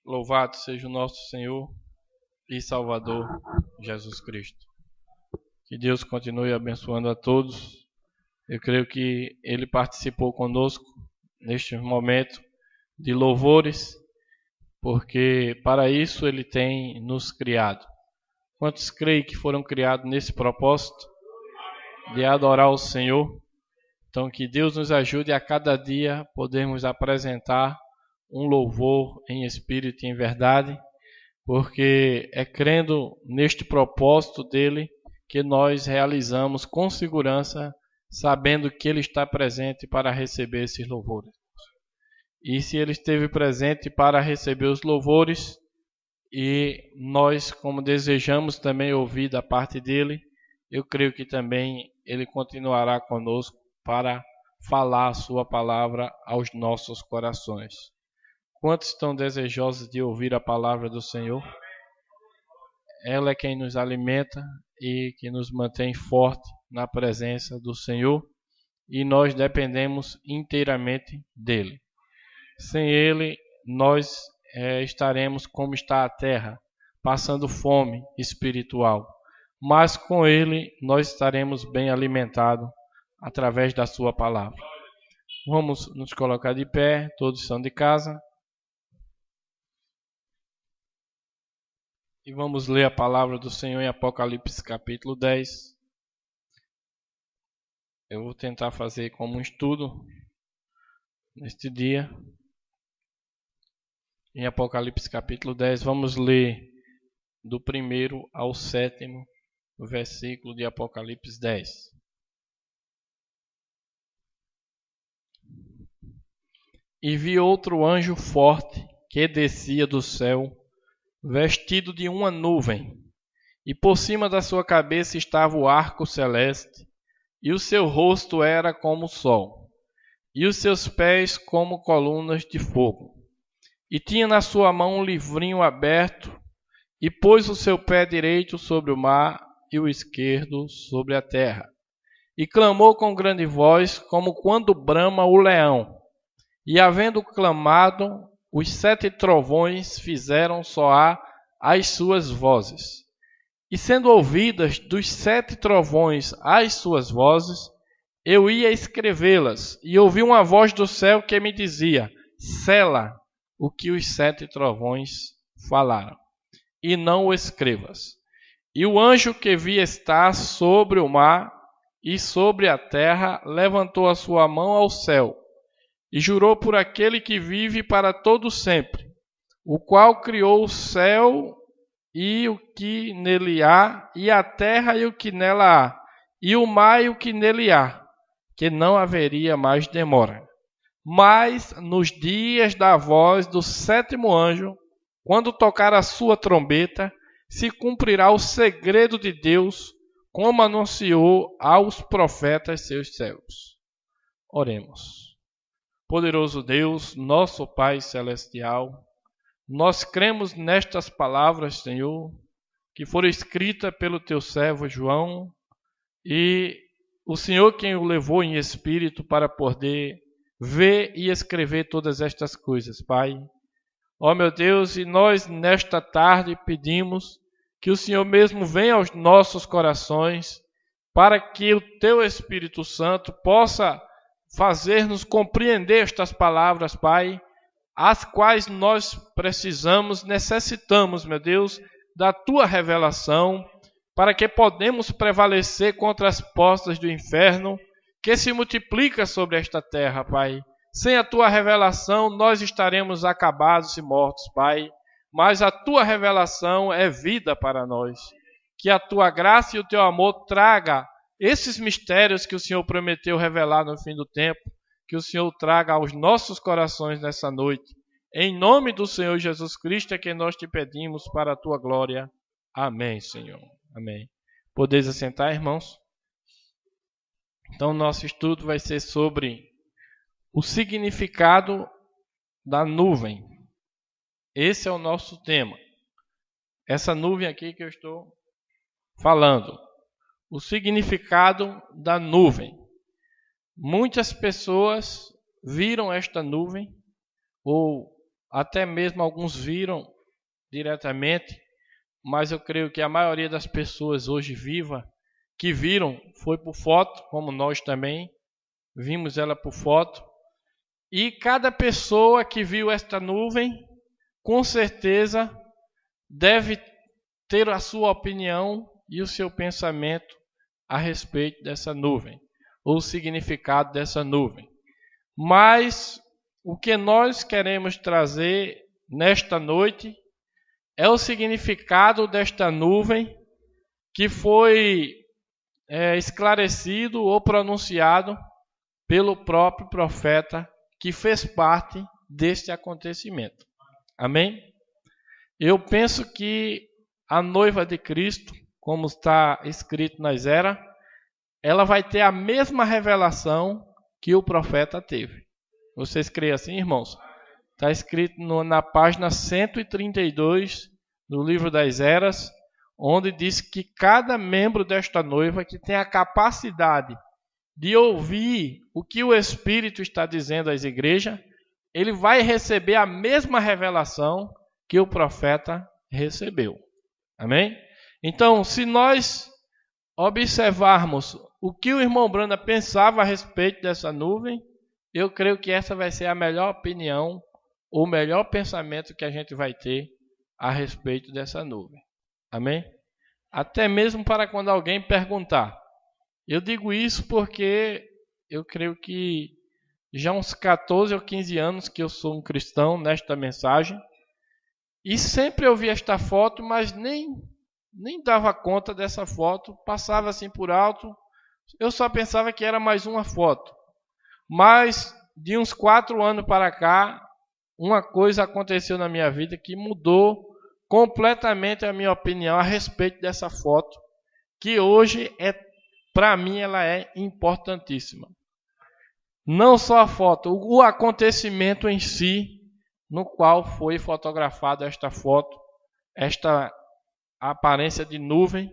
Louvado seja o nosso Senhor e Salvador Jesus Cristo. Que Deus continue abençoando a todos. Eu creio que Ele participou conosco neste momento de louvores, porque para isso Ele tem nos criado. Quantos creem que foram criados nesse propósito de adorar o Senhor? Então que Deus nos ajude a cada dia podermos apresentar um louvor em espírito e em verdade, porque é crendo neste propósito dele que nós realizamos com segurança, sabendo que ele está presente para receber esses louvores. E se ele esteve presente para receber os louvores, e nós, como desejamos também ouvir da parte dele, eu creio que também ele continuará conosco para falar a sua palavra aos nossos corações. Quantos estão desejosos de ouvir a palavra do Senhor? Ela é quem nos alimenta e que nos mantém forte na presença do Senhor, e nós dependemos inteiramente dele. Sem ele, nós estaremos como está a terra, passando fome espiritual. Mas com ele, nós estaremos bem alimentados através da sua palavra. Vamos nos colocar de pé, todos são de casa. E vamos ler a palavra do Senhor em Apocalipse capítulo 10. Eu vou tentar fazer como um estudo neste dia. Em Apocalipse capítulo 10, vamos ler do 1º ao 7º versículo de Apocalipse 10. E vi outro anjo forte que descia do céu, vestido de uma nuvem, e por cima da sua cabeça estava o arco celeste, e o seu rosto era como o sol, e os seus pés como colunas de fogo. E tinha na sua mão um livrinho aberto, e pôs o seu pé direito sobre o mar e o esquerdo sobre a terra. E clamou com grande voz, como quando brama o leão. E havendo clamado, os 7 trovões fizeram soar as suas vozes. E sendo ouvidas dos 7 trovões as suas vozes, eu ia escrevê-las, e ouvi uma voz do céu que me dizia: sela o que os 7 trovões falaram, e não o escrevas. E o anjo que vi estar sobre o mar e sobre a terra levantou a sua mão ao céu, e jurou por aquele que vive para todo sempre, o qual criou o céu e o que nele há, e a terra e o que nela há, e o mar e o que nele há, que não haveria mais demora. Mas nos dias da voz do 7º anjo, quando tocar a sua trombeta, se cumprirá o segredo de Deus, como anunciou aos profetas seus servos. Oremos. Poderoso Deus, nosso Pai Celestial, nós cremos nestas palavras, Senhor, que foram escritas pelo Teu servo João, e o Senhor quem o levou em espírito para poder ver e escrever todas estas coisas, Pai. Ó meu Deus, e nós nesta tarde pedimos que o Senhor mesmo venha aos nossos corações, para que o Teu Espírito Santo possa fazer-nos compreender estas palavras, Pai, as quais nós necessitamos, meu Deus, da Tua revelação, para que podemos prevalecer contra as portas do inferno, que se multiplica sobre esta terra, Pai. Sem a Tua revelação, nós estaremos acabados e mortos, Pai, mas a Tua revelação é vida para nós. Que a Tua graça e o Teu amor traga esses mistérios que o Senhor prometeu revelar no fim do tempo, que o Senhor traga aos nossos corações nessa noite. Em nome do Senhor Jesus Cristo é que nós te pedimos para a Tua glória. Amém, Senhor. Amém. Podeis assentar, irmãos? Então, nosso estudo vai ser sobre o significado da nuvem. Esse é o nosso tema. Essa nuvem aqui que eu estou falando. O significado da nuvem. Muitas pessoas viram esta nuvem, ou até mesmo alguns viram diretamente, mas eu creio que a maioria das pessoas hoje vivas que viram foi por foto, como nós também vimos ela por foto. E cada pessoa que viu esta nuvem, com certeza deve ter a sua opinião e o seu pensamento a respeito dessa nuvem, ou o significado dessa nuvem. Mas o que nós queremos trazer nesta noite é o significado desta nuvem que foi esclarecido ou pronunciado pelo próprio profeta que fez parte deste acontecimento. Amém? Eu penso que a noiva de Cristo, como está escrito na Esdras, ela vai ter a mesma revelação que o profeta teve. Vocês creem assim, irmãos? Está escrito na página 132 do livro das Esdras, onde diz que cada membro desta noiva que tem a capacidade de ouvir o que o Espírito está dizendo às igrejas, ele vai receber a mesma revelação que o profeta recebeu. Amém? Então, se nós observarmos o que o irmão Branda pensava a respeito dessa nuvem, eu creio que essa vai ser a melhor opinião, o melhor pensamento que a gente vai ter a respeito dessa nuvem. Amém? Até mesmo para quando alguém perguntar. Eu digo isso porque eu creio que já há uns 14 ou 15 anos que eu sou um cristão nesta mensagem. E sempre eu via esta foto, mas nem dava conta dessa foto. Passava assim por alto. Eu só pensava que era mais uma foto. Mas de uns 4 anos para cá, uma coisa aconteceu na minha vida que mudou completamente a minha opinião a respeito dessa foto, que hoje para mim ela é importantíssima. Não só a foto, o acontecimento em si, no qual foi fotografada esta foto, esta aparência de nuvem,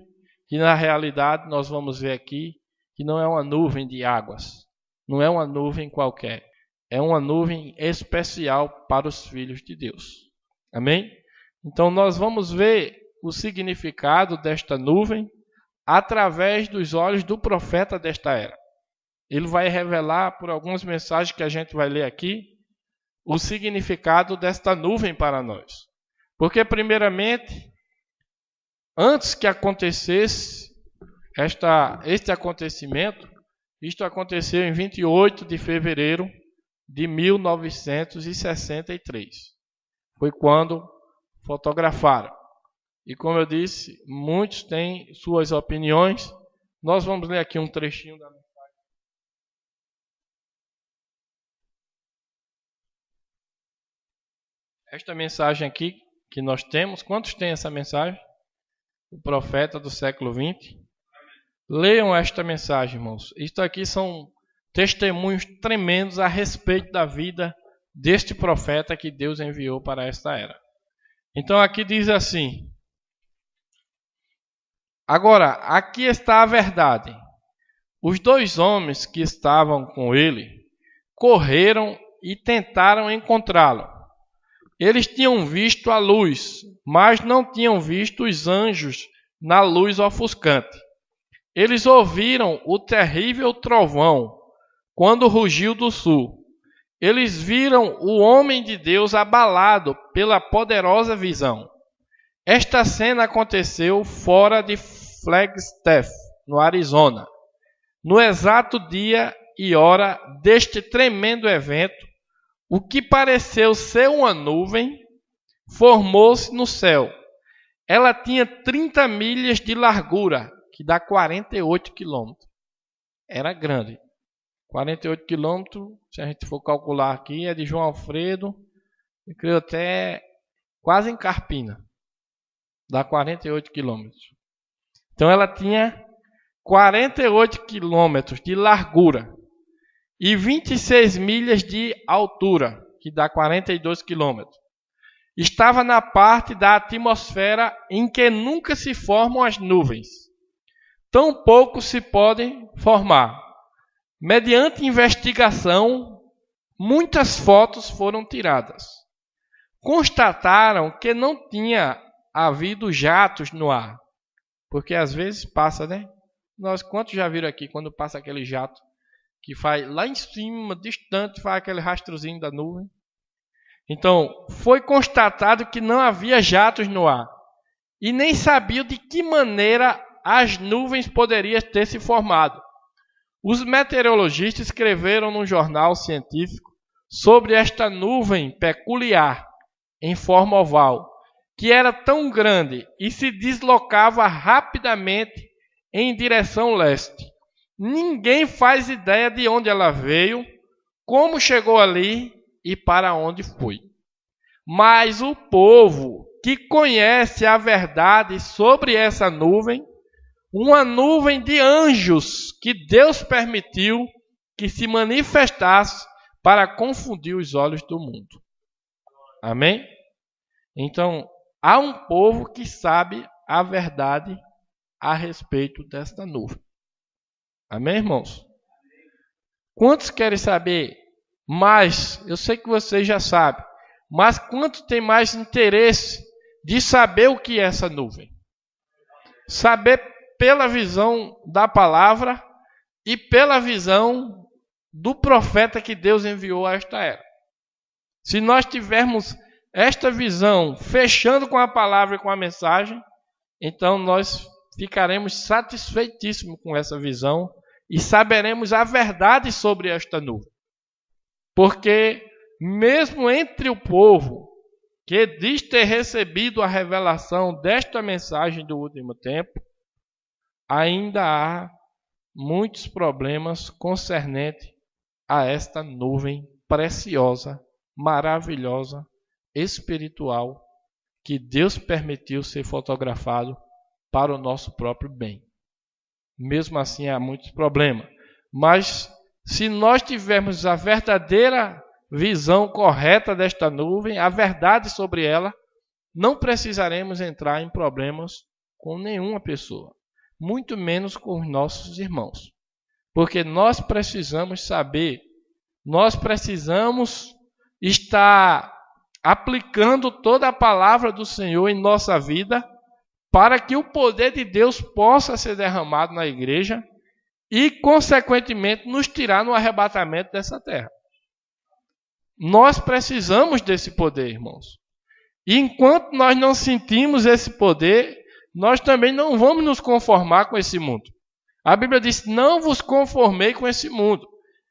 que na realidade nós vamos ver aqui que não é uma nuvem de águas, não é uma nuvem qualquer, é uma nuvem especial para os filhos de Deus. Amém? Então nós vamos ver o significado desta nuvem através dos olhos do profeta desta era. Ele vai revelar por algumas mensagens que a gente vai ler aqui o significado desta nuvem para nós. Porque primeiramente, antes que acontecesse este acontecimento, isto aconteceu em 28 de fevereiro de 1963. Foi quando fotografaram. E como eu disse, muitos têm suas opiniões. Nós vamos ler aqui um trechinho da mensagem. Esta mensagem aqui que nós temos, quantos tem essa mensagem? O profeta do século 20. Leiam esta mensagem, irmãos. Isto aqui são testemunhos tremendos a respeito da vida deste profeta que Deus enviou para esta era. Então aqui diz assim: agora, aqui está a verdade. Os 2 homens que estavam com ele correram e tentaram encontrá-lo. Eles tinham visto a luz, mas não tinham visto os anjos na luz ofuscante. Eles ouviram o terrível trovão quando rugiu do sul. Eles viram o homem de Deus abalado pela poderosa visão. Esta cena aconteceu fora de Flagstaff, no Arizona. No exato dia e hora deste tremendo evento, o que pareceu ser uma nuvem formou-se no céu. Ela tinha 30 milhas de largura, que dá 48 quilômetros. Era grande. 48 quilômetros, se a gente for calcular aqui, é de João Alfredo, eu creio até quase em Carpina. Dá 48 quilômetros. Então ela tinha 48 quilômetros de largura e 26 milhas de altura, que dá 42 quilômetros. Estava na parte da atmosfera em que nunca se formam as nuvens. Tão pouco se podem formar. Mediante investigação, muitas fotos foram tiradas. constataram que não tinha havido jatos no ar. Porque às vezes passa, né? Quantos já viram aqui quando passa aquele jato que faz lá em cima, distante, faz aquele rastrozinho da nuvem? Então, foi constatado que não havia jatos no ar. E nem sabiam de que maneira as nuvens poderiam ter se formado. Os meteorologistas escreveram num jornal científico sobre esta nuvem peculiar, em forma oval, que era tão grande e se deslocava rapidamente em direção leste. Ninguém faz ideia de onde ela veio, como chegou ali e para onde foi. Mas o povo que conhece a verdade sobre essa nuvem, uma nuvem de anjos que Deus permitiu que se manifestasse para confundir os olhos do mundo. Amém? Então, há um povo que sabe a verdade a respeito desta nuvem. Amém, irmãos? Quantos querem saber mais? Eu sei que vocês já sabem, mas quantos têm mais interesse de saber o que é essa nuvem? Saber pela visão da palavra e pela visão do profeta que Deus enviou a esta era. Se nós tivermos esta visão fechando com a palavra e com a mensagem, então nós ficaremos satisfeitíssimos com essa visão e saberemos a verdade sobre esta nuvem. Porque mesmo entre o povo que diz ter recebido a revelação desta mensagem do último tempo, ainda há muitos problemas concernentes a esta nuvem preciosa, maravilhosa, espiritual, que Deus permitiu ser fotografado para o nosso próprio bem. Mesmo assim, há muitos problemas. Mas, se nós tivermos a verdadeira visão correta desta nuvem, a verdade sobre ela, não precisaremos entrar em problemas com nenhuma pessoa, muito menos com os nossos irmãos. Porque nós precisamos saber, nós precisamos estar aplicando toda a palavra do Senhor em nossa vida, para que o poder de Deus possa ser derramado na igreja e, consequentemente, nos tirar no arrebatamento dessa terra. Nós precisamos desse poder, irmãos. E enquanto nós não sentimos esse poder, nós também não vamos nos conformar com esse mundo. A Bíblia diz: não vos conformei com esse mundo.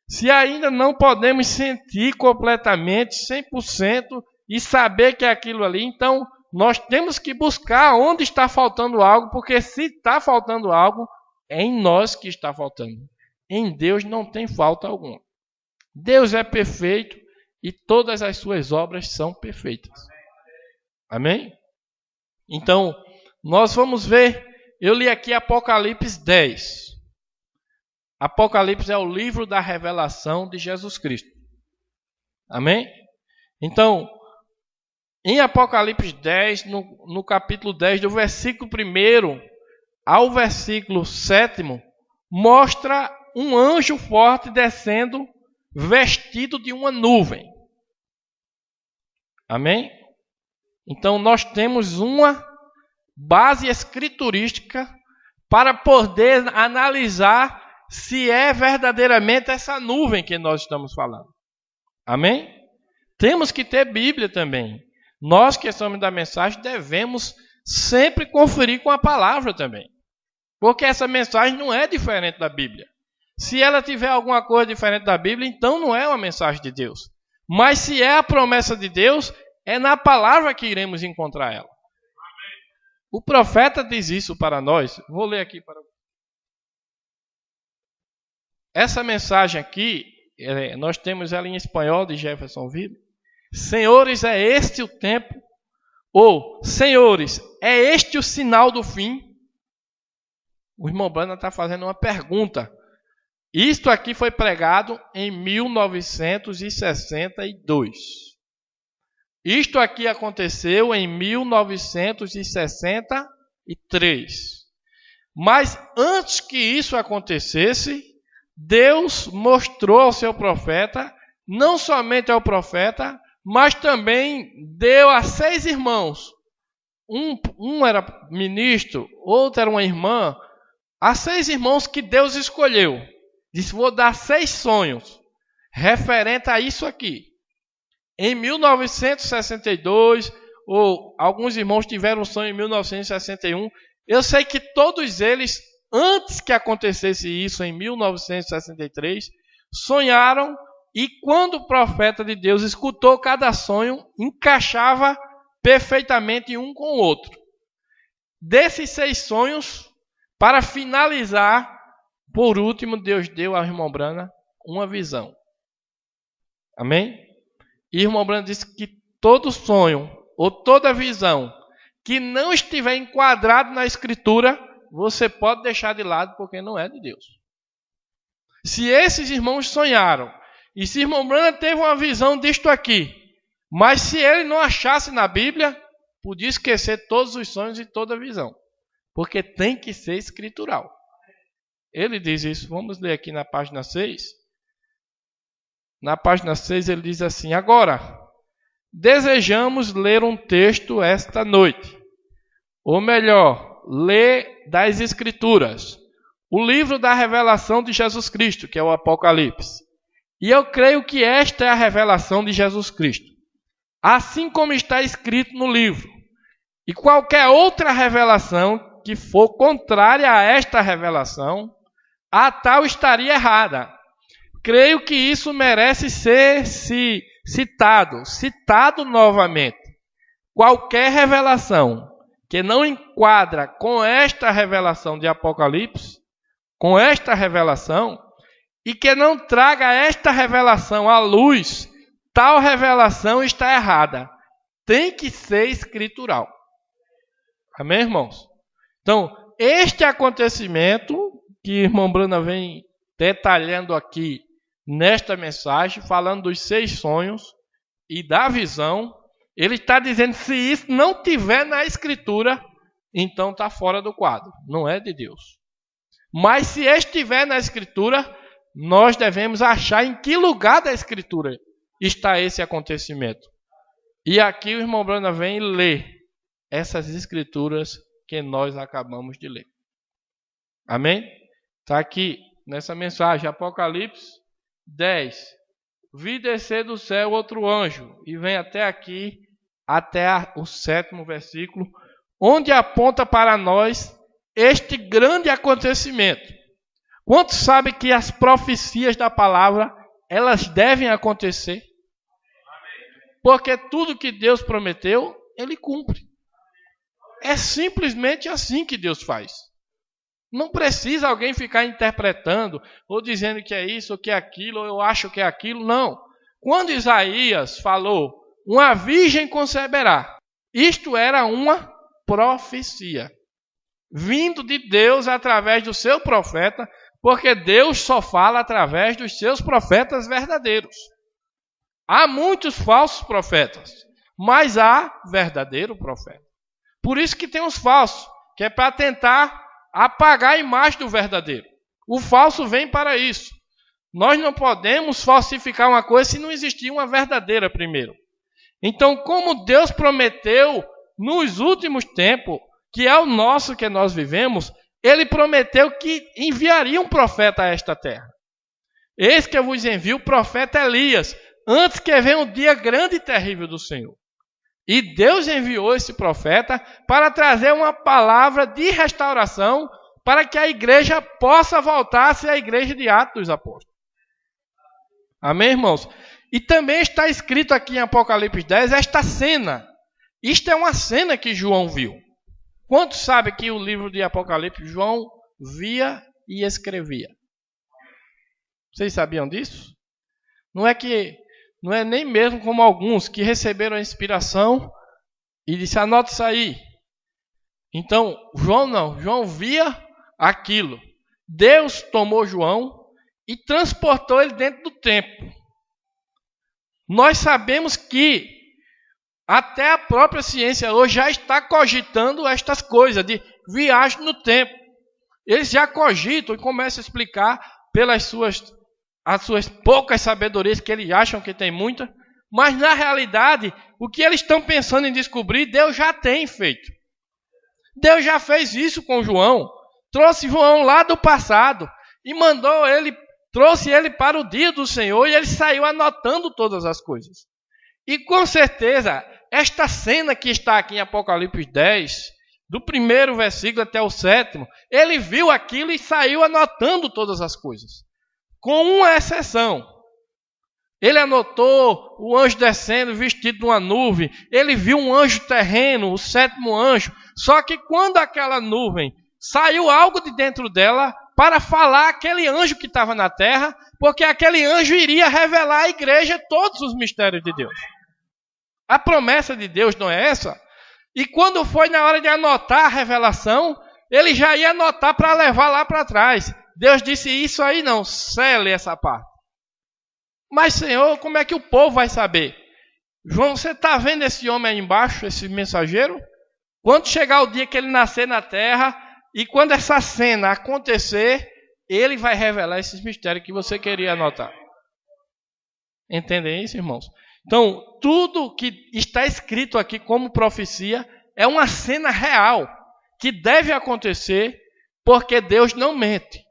Se ainda não podemos sentir completamente, 100%, e saber que é aquilo ali, então nós temos que buscar onde está faltando algo, porque se está faltando algo, é em nós que está faltando. Em Deus não tem falta alguma. Deus é perfeito e todas as suas obras são perfeitas. Amém? Então, nós vamos ver, eu li aqui Apocalipse 10. Apocalipse é o livro da revelação de Jesus Cristo. Amém? Então, em Apocalipse 10, no capítulo 10, do versículo 1 ao versículo 7, mostra um anjo forte descendo, vestido de uma nuvem. Amém? Então, nós temos uma base escriturística para poder analisar se é verdadeiramente essa nuvem que nós estamos falando. Amém? Temos que ter Bíblia também. Nós que somos da mensagem devemos sempre conferir com a palavra também. Porque essa mensagem não é diferente da Bíblia. Se ela tiver alguma coisa diferente da Bíblia, então não é uma mensagem de Deus. Mas se é a promessa de Deus, é na palavra que iremos encontrar ela. O profeta diz isso para nós. Vou ler aqui para vocês. Essa mensagem aqui, nós temos ela em espanhol de Jeffersonville. Senhores, é este o tempo? Ou, senhores, é este o sinal do fim? O irmão Branham está fazendo uma pergunta. Isto aqui foi pregado em 1962. Isto aqui aconteceu em 1963. Mas antes que isso acontecesse, Deus mostrou ao seu profeta, não somente ao profeta, mas também deu a 6 irmãos. Um era ministro, outro era uma irmã. A 6 irmãos que Deus escolheu. Disse, vou dar 6 sonhos referente a isso aqui. Em 1962, ou alguns irmãos tiveram um sonho em 1961. Eu sei que todos eles, antes que acontecesse isso em 1963, sonharam, e quando o profeta de Deus escutou cada sonho, encaixava perfeitamente um com o outro. Desses 6 sonhos, para finalizar, por último, Deus deu ao irmão Brana uma visão. Amém? E o irmão Brana disse que todo sonho ou toda visão que não estiver enquadrado na Escritura, você pode deixar de lado porque não é de Deus. Se esses irmãos sonharam, e se o irmão Brana teve uma visão disto aqui, mas se ele não achasse na Bíblia, podia esquecer todos os sonhos e toda a visão. Porque tem que ser escritural. Ele diz isso, vamos ler aqui na página 6. Na página 6 ele diz assim, agora, desejamos ler um texto esta noite. Ou melhor, ler das Escrituras. O livro da revelação de Jesus Cristo, que é o Apocalipse. E eu creio que esta é a revelação de Jesus Cristo. Assim como está escrito no livro. E qualquer outra revelação que for contrária a esta revelação, a tal estaria errada. Creio que isso merece ser citado novamente. Qualquer revelação que não enquadra com esta revelação de Apocalipse, com esta revelação, e que não traga esta revelação à luz, tal revelação está errada. Tem que ser escritural. Amém, irmãos? Então, este acontecimento que o irmão Brana vem detalhando aqui nesta mensagem, falando dos 6 sonhos e da visão, ele está dizendo que se isso não tiver na Escritura, então está fora do quadro, não é de Deus. Mas se estiver na Escritura, nós devemos achar em que lugar da Escritura está esse acontecimento. E aqui o irmão Brana vem ler essas Escrituras que nós acabamos de ler. Amém? Está aqui nessa mensagem, Apocalipse 10. Vi descer do céu outro anjo, e vem até aqui, até o 7º versículo, onde aponta para nós este grande acontecimento. Quantos sabem que as profecias da palavra, elas devem acontecer? Porque tudo que Deus prometeu, Ele cumpre. É simplesmente assim que Deus faz. Não precisa alguém ficar interpretando, ou dizendo que é isso, ou que é aquilo, ou eu acho que é aquilo, não. Quando Isaías falou, uma virgem conceberá, isto era uma profecia, vindo de Deus através do seu profeta, porque Deus só fala através dos seus profetas verdadeiros. Há muitos falsos profetas, mas há verdadeiro profeta. Por isso que tem os falsos, que é para tentar apagar a imagem do verdadeiro. O falso vem para isso. Nós não podemos falsificar uma coisa se não existir uma verdadeira primeiro. Então, como Deus prometeu nos últimos tempos, que é o nosso que nós vivemos, Ele prometeu que enviaria um profeta a esta terra. Eis que eu vos envio o profeta Elias, antes que venha o dia grande e terrível do Senhor. E Deus enviou esse profeta para trazer uma palavra de restauração para que a igreja possa voltar a ser a igreja de Atos dos Apóstolos. Amém, irmãos? E também está escrito aqui em Apocalipse 10 esta cena. Isto é uma cena que João viu. Quantos sabem que o livro de Apocalipse João via e escrevia? Vocês sabiam disso? Não é nem mesmo como alguns que receberam a inspiração e disse, anota isso aí. Então, João não. João via aquilo. Deus tomou João e transportou ele dentro do templo. Nós sabemos que até a própria ciência hoje já está cogitando estas coisas de viagem no tempo. Eles já cogitam e começam a explicar pelas suas poucas sabedorias, que eles acham que tem muita, Mas na realidade, o que eles estão pensando em descobrir, Deus já tem feito. Deus já fez isso com João. Trouxe João lá do passado e trouxe ele para o dia do Senhor, e ele saiu anotando todas as coisas. E com certeza, esta cena que está aqui em Apocalipse 10, do primeiro versículo até o 7º, ele viu aquilo e saiu anotando todas as coisas. Com uma exceção. Ele anotou o anjo descendo vestido de uma nuvem. Ele viu um anjo terreno, o 7º anjo. Só que quando aquela nuvem saiu algo de dentro dela para falar aquele anjo que estava na terra, porque aquele anjo iria revelar à igreja todos os mistérios de Deus. A promessa de Deus não é essa? E quando foi na hora de anotar a revelação, ele já ia anotar para levar lá para trás. Deus disse: isso aí não, sele essa parte. Mas, Senhor, como é que o povo vai saber? João, você está vendo esse homem aí embaixo, esse mensageiro? Quando chegar o dia que ele nascer na terra, e quando essa cena acontecer, ele vai revelar esses mistérios que você queria anotar. Entendem isso, irmãos? Então, tudo que está escrito aqui como profecia é uma cena real, que deve acontecer, porque Deus não mente.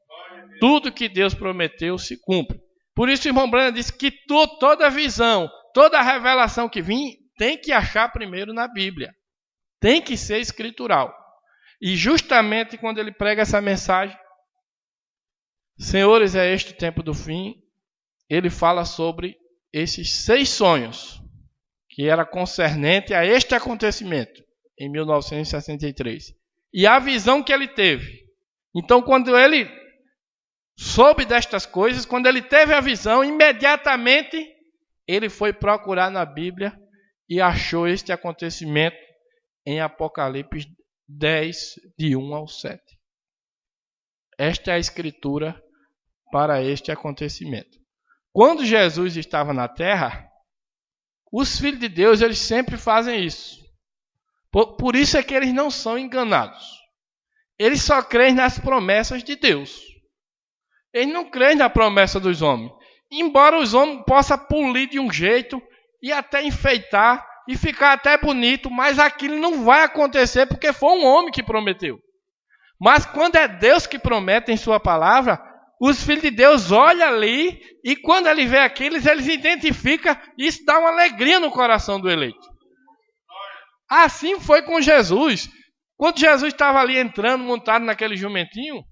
Tudo que Deus prometeu se cumpre. Por isso, o irmão Branham disse que toda visão, toda revelação que vir, tem que achar primeiro na Bíblia. Tem que ser escritural. E justamente quando ele prega essa mensagem, senhores, é este o tempo do fim, ele fala sobre esses 6 sonhos, que era concernente a este acontecimento, em 1963. E a visão que ele teve. Então, quando ele soube destas coisas, quando ele teve a visão, imediatamente ele foi procurar na Bíblia e achou este acontecimento em Apocalipse 10, de 1 ao 7. Esta é a escritura para este acontecimento. Quando Jesus estava na terra, os filhos de Deus, eles sempre fazem isso. Por isso é que eles não são enganados. Eles só creem nas promessas de Deus. Eles não creem na promessa dos homens. Embora os homens possam polir de um jeito e até enfeitar e ficar até bonito, mas aquilo não vai acontecer porque foi um homem que prometeu. Mas quando é Deus que promete em sua palavra, os filhos de Deus olham ali e quando ele vê aquilo, eles identificam e isso dá uma alegria no coração do eleito. Assim foi com Jesus. Quando Jesus estava ali entrando, montado naquele jumentinho,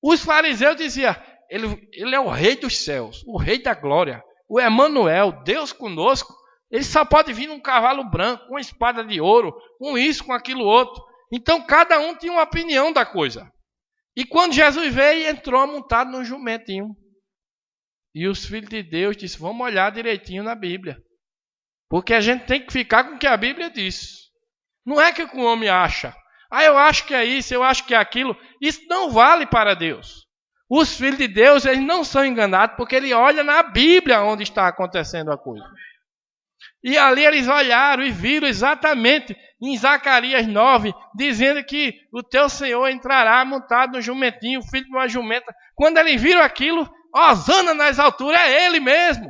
os fariseus diziam: ele é o rei dos céus, o rei da glória, o Emanuel, Deus conosco. Ele só pode vir num cavalo branco, com uma espada de ouro, com isso, com aquilo outro. Então cada um tinha uma opinião da coisa. E quando Jesus veio, entrou montado num jumentinho. E os filhos de Deus disseram: vamos olhar direitinho na Bíblia. Porque a gente tem que ficar com o que a Bíblia diz. Não é que o homem acha. Eu acho que é isso, eu acho que é aquilo. Isso não vale para Deus. Os filhos de Deus, eles não são enganados porque ele olha na Bíblia onde está acontecendo a coisa. E ali eles olharam e viram exatamente em Zacarias 9, dizendo que o teu Senhor entrará montado no jumentinho, filho de uma jumenta. Quando eles viram aquilo, hosana nas alturas, é ele mesmo.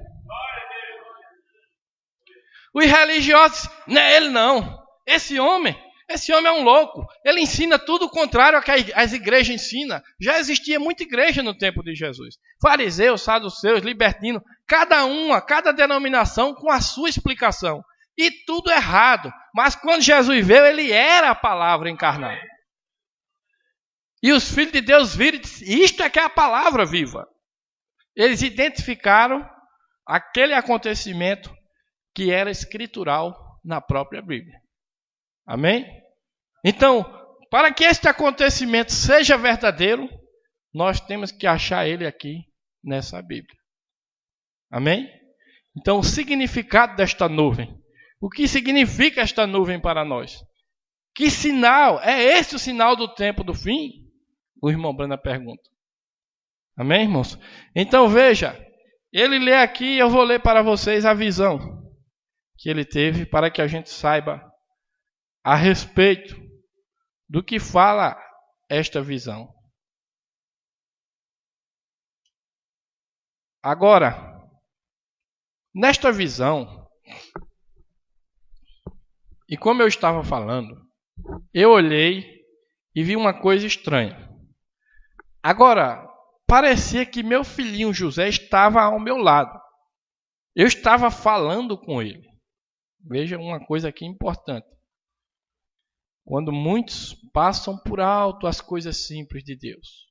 Os religiosos, não é ele não. Esse homem é um louco. Ele ensina tudo o contrário ao que as igrejas ensinam. Já existia muita igreja no tempo de Jesus. Fariseus, saduceus, libertinos, cada denominação com a sua explicação. E tudo errado. Mas quando Jesus veio, ele era a palavra encarnada. E os filhos de Deus viram e disseram: isto é que é a palavra viva. Eles identificaram aquele acontecimento que era escritural na própria Bíblia. Amém? Então, para que este acontecimento seja verdadeiro, nós temos que achar ele aqui nessa Bíblia. Amém? Então, o significado desta nuvem. O que significa esta nuvem para nós? Que sinal? É esse o sinal do tempo do fim? O irmão Brana pergunta. Amém, irmãos? Então, veja. Ele lê aqui e eu vou ler para vocês a visão que ele teve para que a gente saiba a respeito do que fala esta visão. Agora, nesta visão, E como eu estava falando, eu olhei e vi uma coisa estranha. Agora, parecia que meu filhinho José estava ao meu lado. Eu estava falando com ele. Veja uma coisa aqui importante. Quando muitos passam por alto as coisas simples de Deus.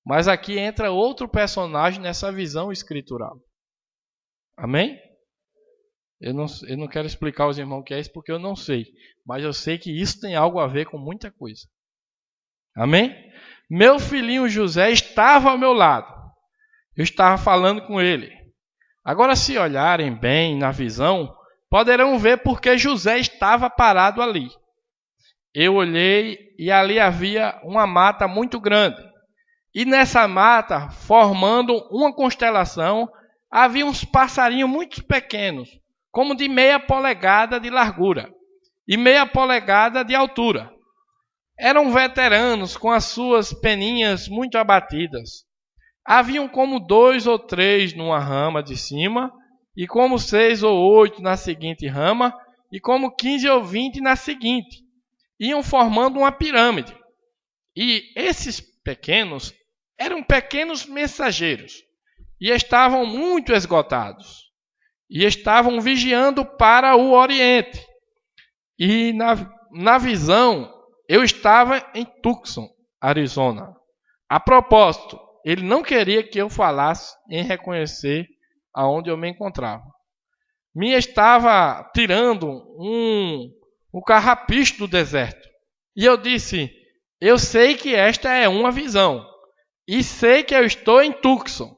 Mas aqui entra outro personagem nessa visão escritural. Amém? Eu não quero explicar aos irmãos o que é isso porque eu não sei. Mas eu sei que isso tem algo a ver com muita coisa. Amém? Meu filhinho José estava ao meu lado. Eu estava falando com ele. Agora, se olharem bem na visão, poderão ver porque José estava parado ali. Eu olhei e ali havia uma mata muito grande. E nessa mata, formando uma constelação, havia uns passarinhos muito pequenos, como de 0,5 polegada de largura e 0,5 polegada de altura. Eram veteranos com as suas peninhas muito abatidas. Haviam como 2 ou 3 numa rama de cima, e como 6 ou 8 na seguinte rama, e como 15 ou 20 na seguinte. Iam formando uma pirâmide. E esses pequenos eram pequenos mensageiros, e estavam muito esgotados, e estavam vigiando para o Oriente. E na visão, eu estava em Tucson, Arizona. A propósito, ele não queria que eu falasse em reconhecer aonde eu me encontrava. Me estava tirando um carrapicho do deserto. E eu disse, eu sei que esta é uma visão. E sei que eu estou em Tucson.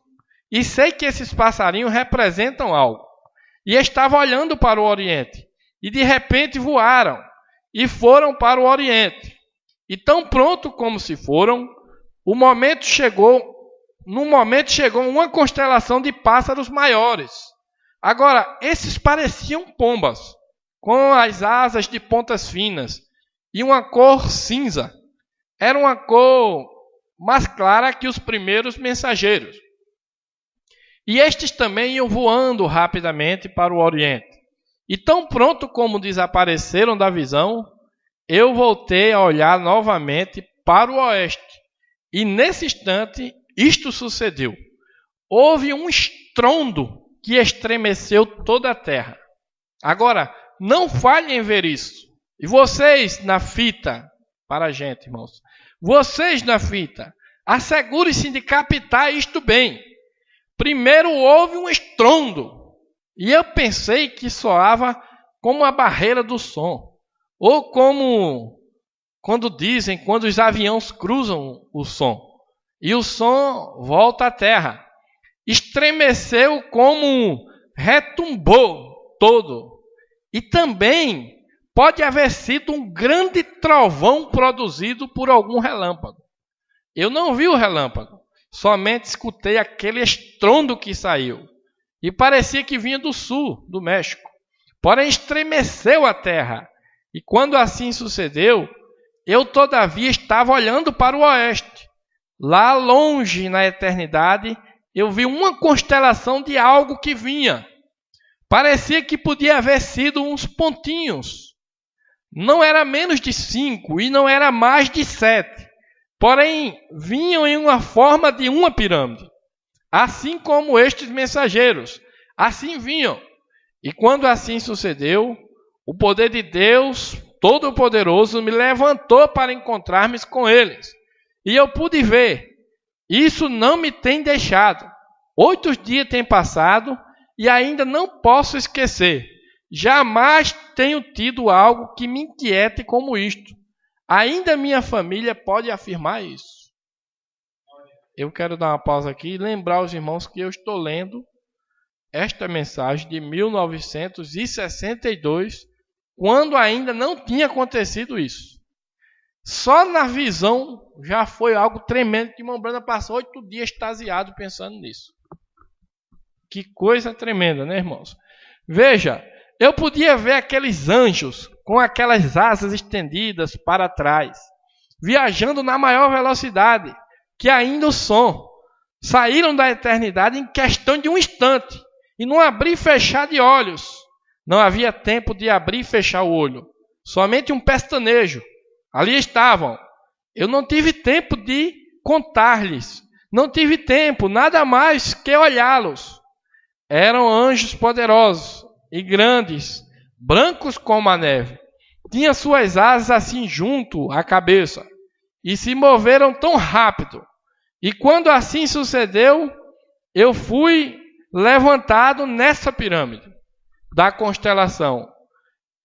E sei que esses passarinhos representam algo. E estava olhando para o Oriente. E de repente voaram. E foram para o Oriente. E tão pronto como se foram, no momento chegou uma constelação de pássaros maiores. Agora, esses pareciam pombas, com as asas de pontas finas, e uma cor cinza. Era uma cor mais clara que os primeiros mensageiros. E estes também iam voando rapidamente para o Oriente. E tão pronto como desapareceram da visão, eu voltei a olhar novamente para o oeste. E nesse instante, isto sucedeu. Houve um estrondo que estremeceu toda a terra. Agora, não falhem em ver isso. E vocês na fita, para a gente, irmãos, vocês na fita, assegurem-se de captar isto bem. Primeiro houve um estrondo, e eu pensei que soava como a barreira do som, ou como quando os aviões cruzam o som, e o som volta à terra. Estremeceu como retumbou todo. E também pode haver sido um grande trovão produzido por algum relâmpago. Eu não vi o relâmpago, somente escutei aquele estrondo que saiu. E parecia que vinha do sul, do México. Porém estremeceu a terra. E quando assim sucedeu, eu todavia estava olhando para o oeste. Lá longe na eternidade, eu vi uma constelação de algo que vinha. Parecia que podia haver sido uns pontinhos. Não era menos de 5 e não era mais de 7. Porém, vinham em uma forma de uma pirâmide. Assim como estes mensageiros. Assim vinham. E quando assim sucedeu, o poder de Deus Todo-Poderoso me levantou para encontrar-me com eles. E eu pude ver. Isso não me tem deixado. 8 dias têm passado e ainda não posso esquecer. Jamais tenho tido algo que me inquiete como isto. Ainda minha família pode afirmar isso. Eu quero dar uma pausa aqui e lembrar aos irmãos que eu estou lendo esta mensagem de 1962, quando ainda não tinha acontecido isso. Só na visão já foi algo tremendo que irmão Branda passou 8 dias extasiado pensando nisso. Que coisa tremenda, né, irmãos? Veja, eu podia ver aqueles anjos com aquelas asas estendidas para trás, viajando na maior velocidade que ainda o som. Saíram da eternidade em questão de um instante, e num abrir e fechar de olhos. Não havia tempo de abrir e fechar o olho. Somente um pestanejo. Ali estavam. Eu não tive tempo de contar-lhes. Não tive tempo, nada mais que olhá-los. Eram anjos poderosos e grandes, brancos como a neve. Tinham suas asas assim junto à cabeça e se moveram tão rápido. E quando assim sucedeu, eu fui levantado nessa pirâmide da constelação.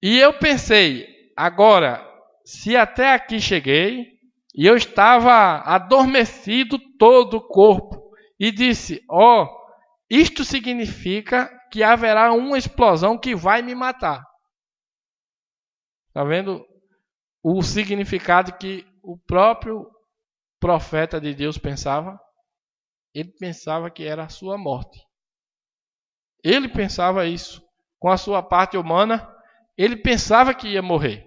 E eu pensei, agora, se até aqui cheguei, e eu estava adormecido todo o corpo, e disse, isto significa que haverá uma explosão que vai me matar. Está vendo o significado que o próprio profeta de Deus pensava? Ele pensava que era a sua morte. Ele pensava isso. Com a sua parte humana, ele pensava que ia morrer.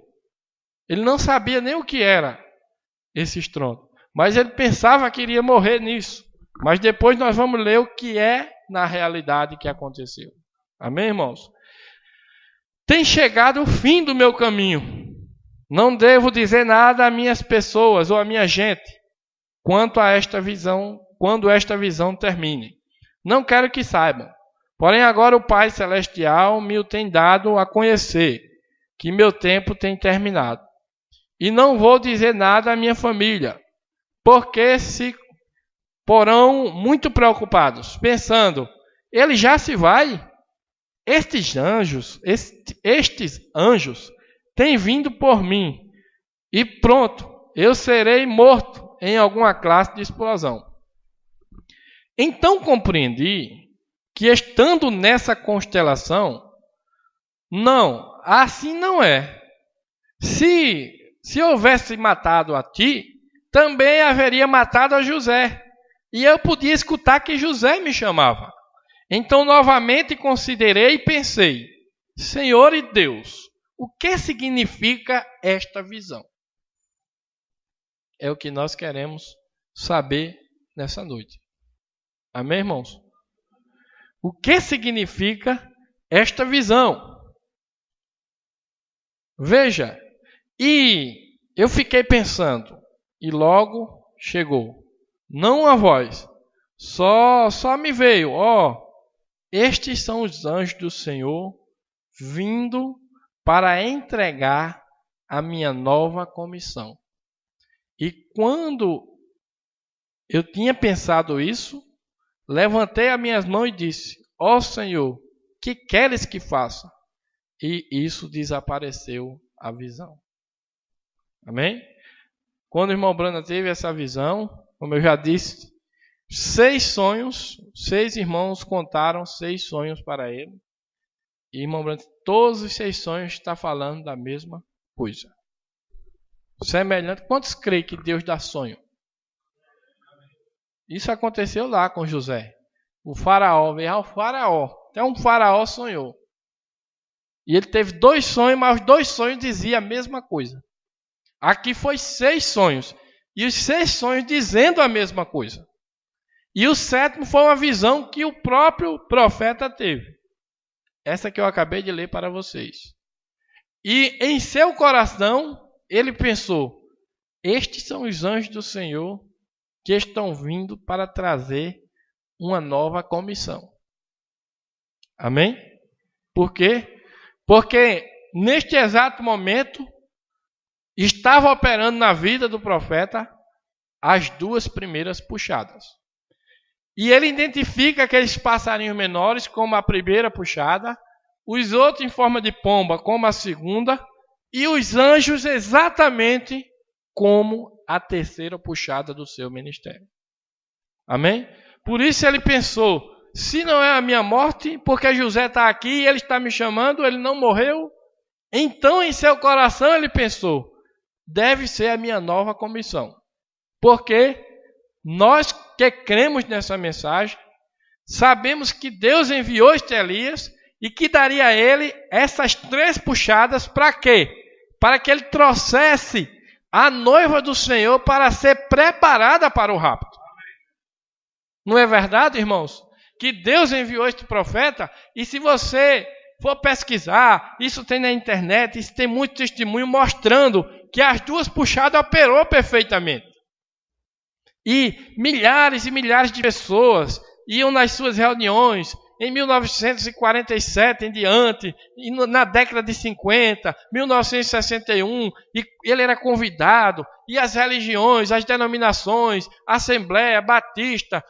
Ele não sabia nem o que era esse estrondo. Mas ele pensava que iria morrer nisso. Mas depois nós vamos ler o que é na realidade que aconteceu. Amém, irmãos? Tem chegado o fim do meu caminho. Não devo dizer nada a minhas pessoas ou a minha gente quanto a esta visão, quando esta visão termine. Não quero que saibam. Porém, agora o Pai Celestial me o tem dado a conhecer, que meu tempo tem terminado. E não vou dizer nada à minha família, porque se porão muito preocupados, pensando, ele já se vai? Estes anjos têm vindo por mim, e pronto, eu serei morto em alguma classe de explosão. Então compreendi que estando nessa constelação, não, assim não é. Se houvesse matado a ti, também haveria matado a José. E eu podia escutar que José me chamava. Então novamente considerei e pensei, Senhor e Deus, o que significa esta visão? É o que nós queremos saber nessa noite. Amém, irmãos? O que significa esta visão? Veja, e eu fiquei pensando, e logo chegou, não a voz, só me veio, estes são os anjos do Senhor vindo para entregar a minha nova comissão. E quando eu tinha pensado isso, levantei as minhas mãos e disse, Senhor, que queres que faça? E isso desapareceu a visão. Amém? Quando o irmão Branda teve essa visão, como eu já disse, 6 irmãos contaram 6 sonhos para ele. E irmão Branda, todos os 6 sonhos estão falando da mesma coisa. Semelhante, quantos creem que Deus dá sonho? Isso aconteceu lá com José. O faraó veio ao faraó. Até um faraó sonhou. E ele teve 2 sonhos, mas os 2 sonhos diziam a mesma coisa. Aqui foi 6 sonhos. E os 6 sonhos dizendo a mesma coisa. E o 7º foi uma visão que o próprio profeta teve. Essa que eu acabei de ler para vocês. E em seu coração, ele pensou, estes são os anjos do Senhor que estão vindo para trazer uma nova comissão. Amém? Por quê? Porque neste exato momento estava operando na vida do profeta as 2 primeiras puxadas. E ele identifica aqueles passarinhos menores como a primeira puxada, os outros em forma de pomba como a segunda, e os anjos exatamente como a terceira puxada do seu ministério. Amém? Por isso ele pensou, se não é a minha morte, porque José está aqui e ele está me chamando, ele não morreu. Então em seu coração ele pensou, deve ser a minha nova comissão. Porque nós que cremos nessa mensagem, sabemos que Deus enviou este Elias e que daria a ele essas 3 puxadas para quê? Para que ele trouxesse a noiva do Senhor para ser preparada para o rapto. Não é verdade, irmãos? Que Deus enviou este profeta, e se você for pesquisar, isso tem na internet, isso tem muito testemunho mostrando que as duas puxadas operou perfeitamente. E milhares de pessoas iam nas suas reuniões em 1947 em diante, e na década de 50, 1961, e ele era convidado, e as religiões, as denominações, Assembleia, Batista,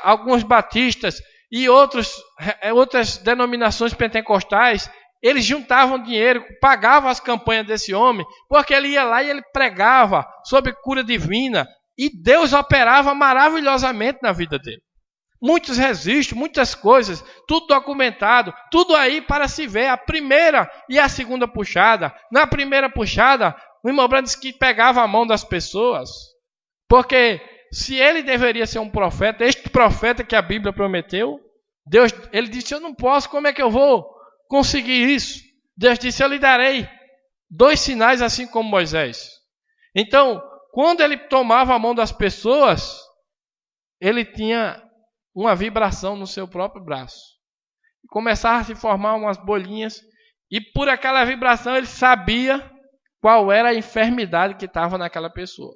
alguns batistas e outras denominações pentecostais, eles juntavam dinheiro, pagavam as campanhas desse homem, porque ele ia lá e ele pregava sobre cura divina, e Deus operava maravilhosamente na vida dele. Muitos registros, muitas coisas, tudo documentado, tudo aí para se ver a primeira e a segunda puxada. Na primeira puxada, o irmão Branham disse que pegava a mão das pessoas, porque se ele deveria ser um profeta, este profeta que a Bíblia prometeu, Deus, ele disse, eu não posso, como é que eu vou conseguir isso? Deus disse, eu lhe darei 2 sinais assim como Moisés. Então, quando ele tomava a mão das pessoas, ele tinha uma vibração no seu próprio braço. Começava a se formar umas bolinhas, e por aquela vibração ele sabia qual era a enfermidade que estava naquela pessoa.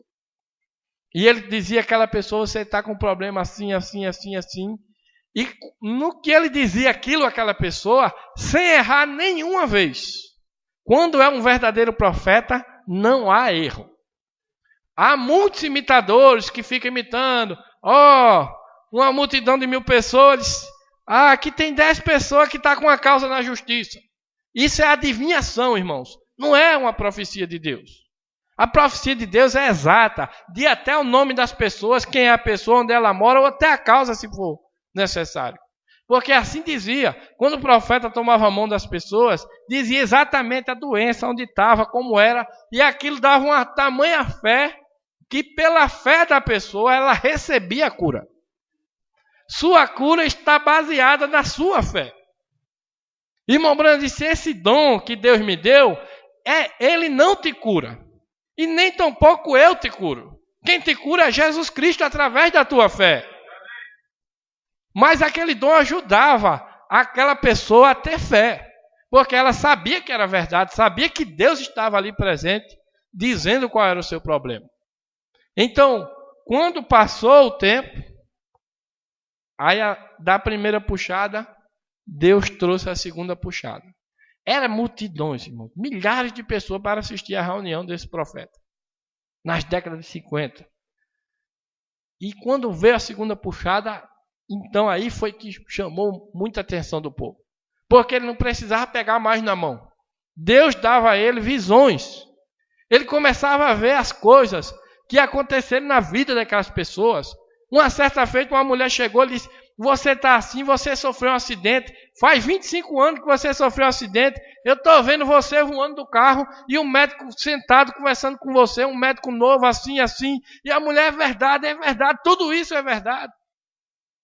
E ele dizia àquela pessoa, você está com um problema assim, assim, assim, assim. E no que ele dizia aquilo àquela pessoa, sem errar nenhuma vez. Quando é um verdadeiro profeta, não há erro. Há muitos imitadores que ficam imitando. Uma multidão de 1000 pessoas. Aqui tem 10 pessoas que estão com a causa na justiça. Isso é adivinhação, irmãos. Não é uma profecia de Deus. A profecia de Deus é exata. Diz até o nome das pessoas, quem é a pessoa, onde ela mora, ou até a causa, se for necessário. Porque assim dizia, quando o profeta tomava a mão das pessoas, dizia exatamente a doença, onde estava, como era, e aquilo dava uma tamanha fé, que pela fé da pessoa, ela recebia a cura. Sua cura está baseada na sua fé. Irmão Branham disse, esse dom que Deus me deu, ele não te cura. E nem tampouco eu te curo. Quem te cura é Jesus Cristo através da tua fé. Mas aquele dom ajudava aquela pessoa a ter fé. Porque ela sabia que era verdade, sabia que Deus estava ali presente, dizendo qual era o seu problema. Então, quando passou o tempo, aí da primeira puxada, Deus trouxe a segunda puxada. Era multidões, irmão, milhares de pessoas para assistir à reunião desse profeta, nas décadas de 50. E quando veio a segunda puxada, então aí foi que chamou muita atenção do povo. Porque ele não precisava pegar mais na mão. Deus dava a ele visões. Ele começava a ver as coisas que aconteceram na vida daquelas pessoas. Uma certa feita, uma mulher chegou e disse, você está assim, você sofreu um acidente, faz 25 anos que você sofreu um acidente, eu estou vendo você voando do carro, e um médico sentado conversando com você, um médico novo, assim, e a mulher, é verdade, tudo isso é verdade.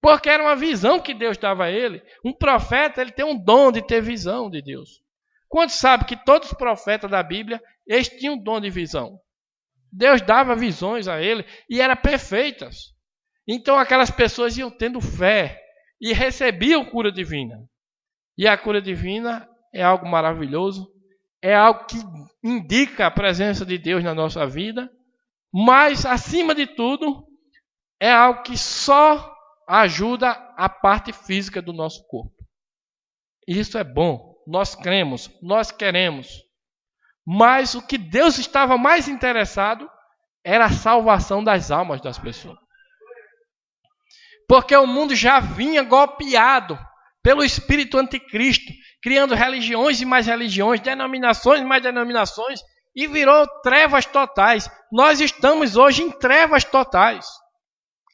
Porque era uma visão que Deus dava a ele. Um profeta, ele tem um dom de ter visão de Deus. Quantos sabem que todos os profetas da Bíblia, eles tinham um dom de visão? Deus dava visões a ele, e eram perfeitas. Então aquelas pessoas iam tendo fé e recebiam cura divina. E a cura divina é algo maravilhoso, é algo que indica a presença de Deus na nossa vida, mas acima de tudo, é algo que só ajuda a parte física do nosso corpo. Isso é bom, nós cremos, nós queremos. Mas o que Deus estava mais interessado era a salvação das almas das pessoas. Porque o mundo já vinha golpeado pelo espírito anticristo, criando religiões e mais religiões, denominações e mais denominações, e virou trevas totais. Nós estamos hoje em trevas totais.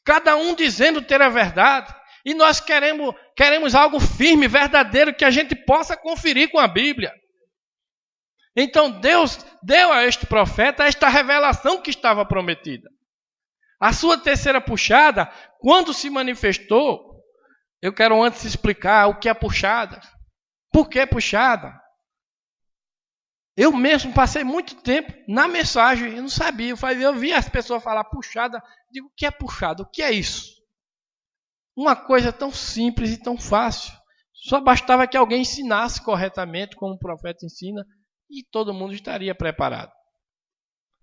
Cada um dizendo ter a verdade, e nós queremos algo firme, verdadeiro, que a gente possa conferir com a Bíblia. Então Deus deu a este profeta esta revelação que estava prometida. A sua terceira puxada, quando se manifestou, eu quero antes explicar o que é puxada. Por que puxada? Eu mesmo passei muito tempo na mensagem, eu não sabia. Eu via as pessoas falar puxada, digo, o que é puxada? O que é isso? Uma coisa tão simples e tão fácil. Só bastava que alguém ensinasse corretamente, como o profeta ensina, e todo mundo estaria preparado.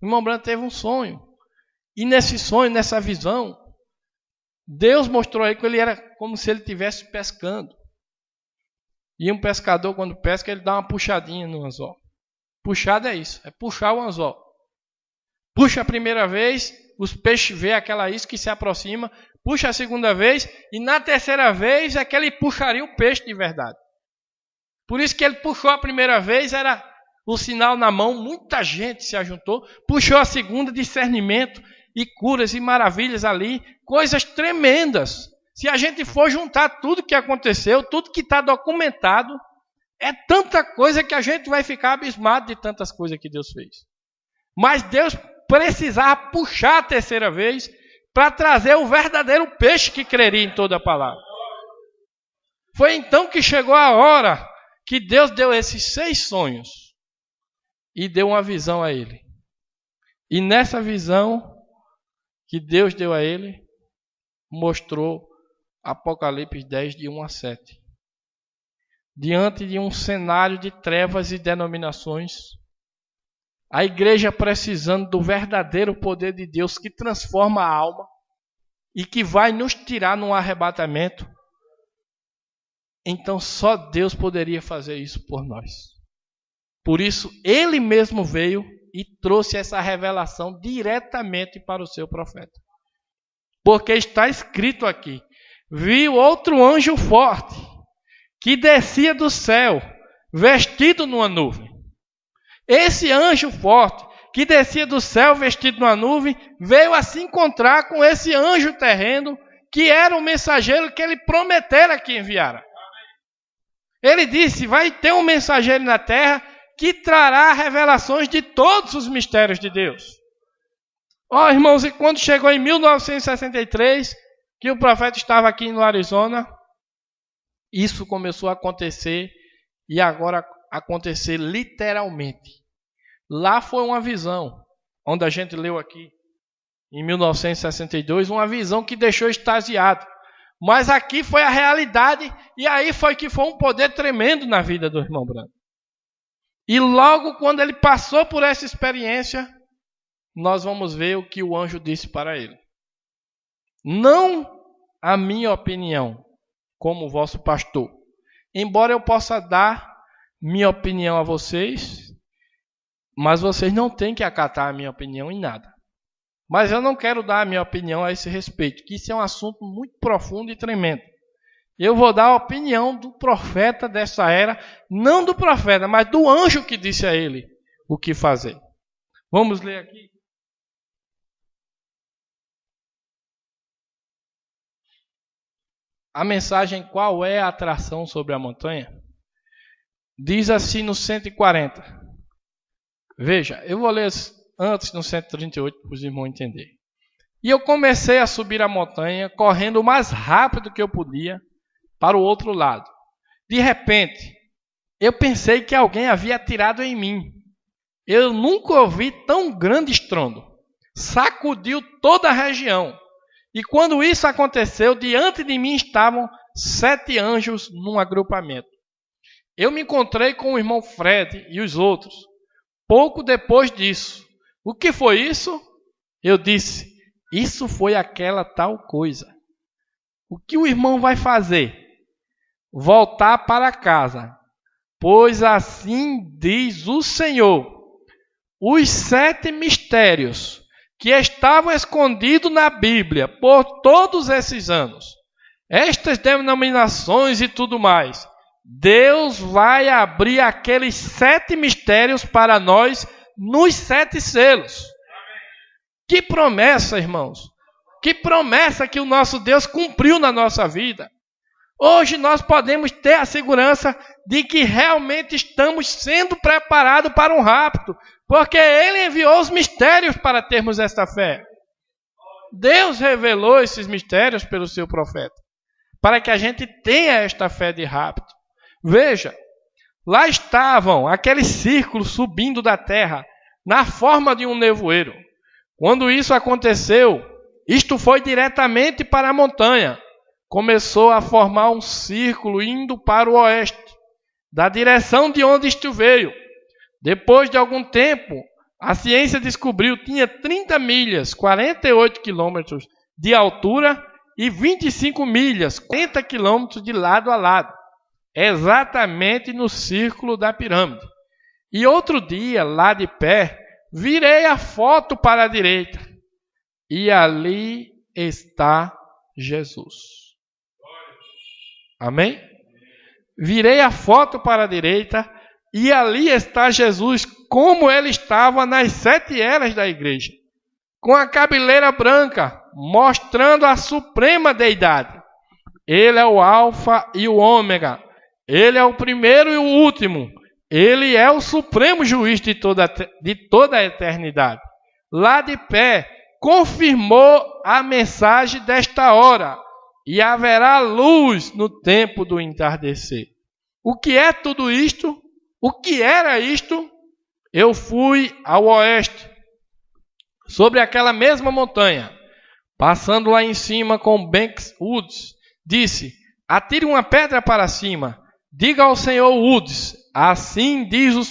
O irmão Branham teve um sonho. E nesse sonho, nessa visão, Deus mostrou aí que ele era como se ele estivesse pescando. E um pescador, quando pesca, ele dá uma puxadinha no anzol. Puxada é isso, é puxar o anzol. Puxa a primeira vez, os peixes vê aquela isca que se aproxima. Puxa a segunda vez, e na terceira vez é que ele puxaria o peixe de verdade. Por isso que ele puxou a primeira vez, era o sinal na mão, muita gente se ajuntou. Puxou a segunda, discernimento e curas e maravilhas ali, coisas tremendas. Se a gente for juntar tudo que aconteceu, tudo que está documentado, é tanta coisa que a gente vai ficar abismado de tantas coisas que Deus fez. Mas Deus precisava puxar a terceira vez para trazer o verdadeiro peixe que creria em toda a palavra. Foi então que chegou a hora que Deus deu esses 6 sonhos e deu uma visão a ele. E nessa visão que Deus deu a ele, mostrou Apocalipse 10, de 1 a 7. Diante de um cenário de trevas e denominações, a igreja precisando do verdadeiro poder de Deus que transforma a alma e que vai nos tirar num arrebatamento, então só Deus poderia fazer isso por nós. Por isso, Ele mesmo veio e trouxe essa revelação diretamente para o seu profeta. Porque está escrito aqui: vi outro anjo forte, que descia do céu, vestido numa nuvem. Esse anjo forte, que descia do céu, vestido numa nuvem, veio a se encontrar com esse anjo terreno, que era o mensageiro que ele prometera que enviara. Ele disse: vai ter um mensageiro na terra que trará revelações de todos os mistérios de Deus. Ó, irmãos, e quando chegou em 1963, que o profeta estava aqui no Arizona, isso começou a acontecer, e agora acontecer literalmente. Lá foi uma visão, onde a gente leu aqui, em 1962, uma visão que deixou extasiado. Mas aqui foi a realidade, e aí foi que foi um poder tremendo na vida do irmão Branham. E logo quando ele passou por essa experiência, nós vamos ver o que o anjo disse para ele. Não a minha opinião, como vosso pastor. Embora eu possa dar minha opinião a vocês, mas vocês não têm que acatar a minha opinião em nada. Mas eu não quero dar a minha opinião a esse respeito, que isso é um assunto muito profundo e tremendo. Eu vou dar a opinião do profeta dessa era, não do profeta, mas do anjo que disse a ele o que fazer. Vamos ler aqui. A mensagem "Qual é a atração sobre a montanha?" diz assim no 140. Veja, eu vou ler antes no 138 para os irmãos entenderem. E eu comecei a subir a montanha, correndo o mais rápido que eu podia para o outro lado. De repente, eu pensei que alguém havia atirado em mim. Eu nunca ouvi tão grande estrondo. Sacudiu toda a região. E quando isso aconteceu, diante de mim estavam 7 anjos num agrupamento. Eu me encontrei com o irmão Fred e os outros. Pouco depois disso. O que foi isso? Eu disse: isso foi aquela tal coisa. O que o irmão vai fazer? Voltar para casa. Pois assim diz o Senhor: os 7 mistérios que estavam escondidos na Bíblia por todos esses anos, estas denominações e tudo mais, Deus vai abrir aqueles 7 mistérios para nós nos 7 selos. Que promessa, irmãos! Que promessa que o nosso Deus cumpriu na nossa vida. Hoje nós podemos ter a segurança de que realmente estamos sendo preparados para um rapto, porque Ele enviou os mistérios para termos esta fé. Deus revelou esses mistérios pelo seu profeta, para que a gente tenha esta fé de rapto. Veja, lá estavam aqueles círculos subindo da terra, na forma de um nevoeiro. Quando isso aconteceu, isto foi diretamente para a montanha, começou a formar um círculo indo para o oeste, da direção de onde isto veio. Depois de algum tempo, a ciência descobriu que tinha 30 milhas, 48 quilômetros de altura e 25 milhas, 40 quilômetros de lado a lado, exatamente no círculo da pirâmide. E outro dia, lá de pé, virei a foto para a direita e ali está Jesus. Amém? Virei a foto para a direita e ali está Jesus, como ele estava nas 7 eras da igreja, com a cabeleira branca, mostrando a suprema deidade. Ele é o alfa e o ômega, ele é o primeiro e o último, ele é o supremo juiz de toda a eternidade. Lá de pé, confirmou a mensagem desta hora, e haverá luz no tempo do entardecer. O que é tudo isto? O que era isto? Eu fui ao oeste, sobre aquela mesma montanha, passando lá em cima com Banks Woods, disse: atire uma pedra para cima, diga ao Senhor Woods, assim diz o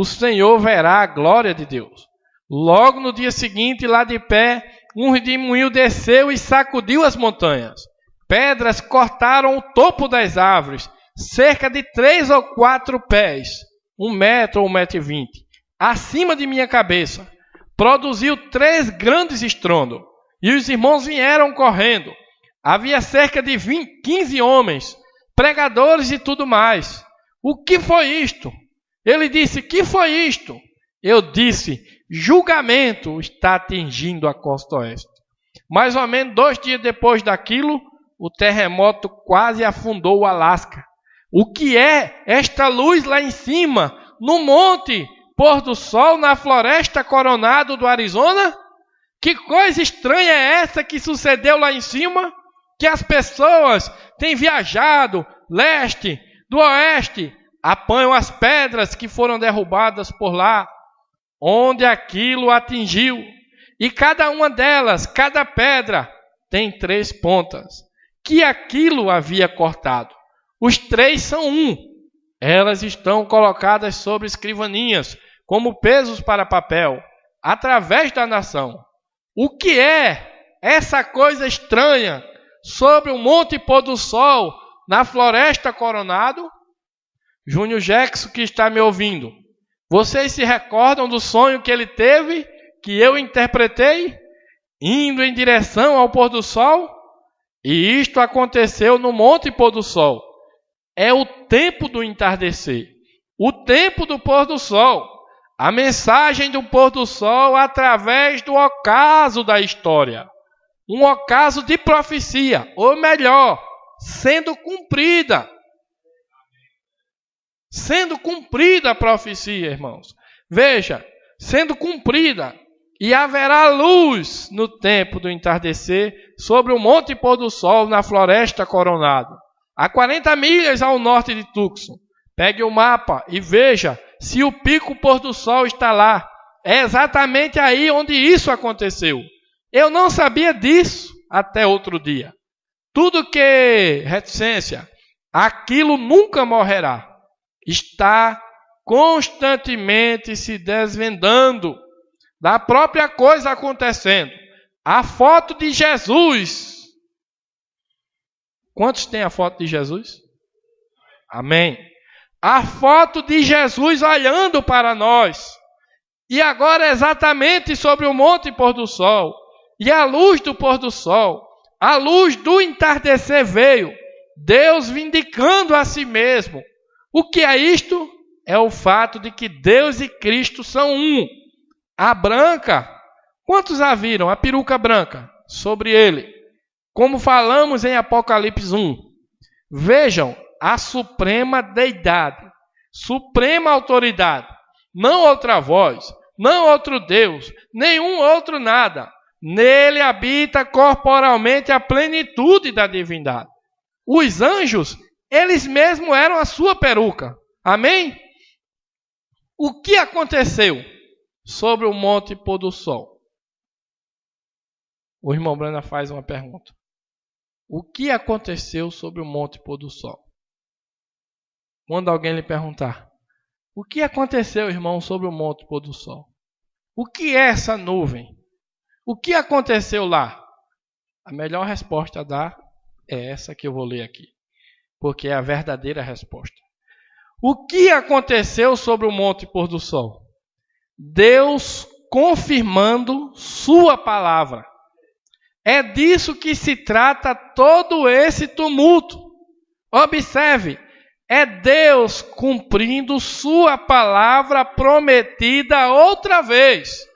Senhor verá a glória de Deus. Logo no dia seguinte, lá de pé, um redemoinho desceu e sacudiu as montanhas. Pedras cortaram o topo das árvores, cerca de 3 ou 4 pés, 1 metro ou 1,20 m, acima de minha cabeça. Produziu 3 grandes estrondos, e os irmãos vieram correndo. Havia cerca de 15 homens, pregadores e tudo mais. O que foi isto? Ele disse: que foi isto? Eu disse: julgamento está atingindo a costa oeste. Mais ou menos 2 dias depois daquilo, o terremoto quase afundou o Alasca. O que é esta luz lá em cima, no monte pôr do sol, na floresta Coronado do Arizona? Que coisa estranha é essa que sucedeu lá em cima? Que as pessoas têm viajado leste, do oeste, apanham as pedras que foram derrubadas por lá, onde aquilo atingiu. E cada uma delas, cada pedra, tem 3 pontas, que aquilo havia cortado. Os 3 são um. Elas estão colocadas sobre escrivaninhas, como pesos para papel, através da nação. O que é essa coisa estranha sobre o Monte Pôr do Sol, na Floresta Coronado? Júnior Jackson, que está me ouvindo, vocês se recordam do sonho que ele teve, que eu interpretei, indo em direção ao pôr do sol? E isto aconteceu no Monte Pôr do Sol. É o tempo do entardecer, o tempo do pôr do sol, a mensagem do pôr do sol através do ocaso da história. Um ocaso de profecia, ou melhor, sendo cumprida. Sendo cumprida a profecia, irmãos. Veja, sendo cumprida. E haverá luz no tempo do entardecer sobre o Monte Pôr do Sol na Floresta Coronado, a 40 milhas ao norte de Tucson. Pegue o mapa e veja se o pico Pôr do Sol está lá. É exatamente aí onde isso aconteceu. Eu não sabia disso até outro dia. Tudo que reticência, aquilo nunca morrerá. Está constantemente se desvendando da própria coisa acontecendo. A foto de Jesus. Quantos têm a foto de Jesus? Amém. A foto de Jesus olhando para nós. E agora exatamente sobre o Monte Pôr do Sol. E a luz do pôr do sol, a luz do entardecer veio. Deus vindicando a si mesmo. O que é isto? É o fato de que Deus e Cristo são um. A branca, quantos a viram? A peruca branca sobre ele. Como falamos em Apocalipse 1. Vejam, a suprema deidade, suprema autoridade. Não outra voz, não outro Deus, nenhum outro nada. Nele habita corporalmente a plenitude da divindade. Os anjos, eles mesmos eram a sua peruca. Amém? O que aconteceu sobre o Monte Pôr do Sol? O irmão Brana faz uma pergunta. o que aconteceu sobre o monte pôr do sol? Quando alguém lhe perguntar, o que aconteceu, irmão, sobre o monte pôr do sol? O que é essa nuvem? O que aconteceu lá? A melhor resposta a dar é essa que eu vou ler aqui, porque é a verdadeira resposta. O que aconteceu sobre o monte pôr do sol? Deus confirmando sua palavra. É disso que se trata todo esse tumulto. Observe, é Deus cumprindo sua palavra prometida outra vez.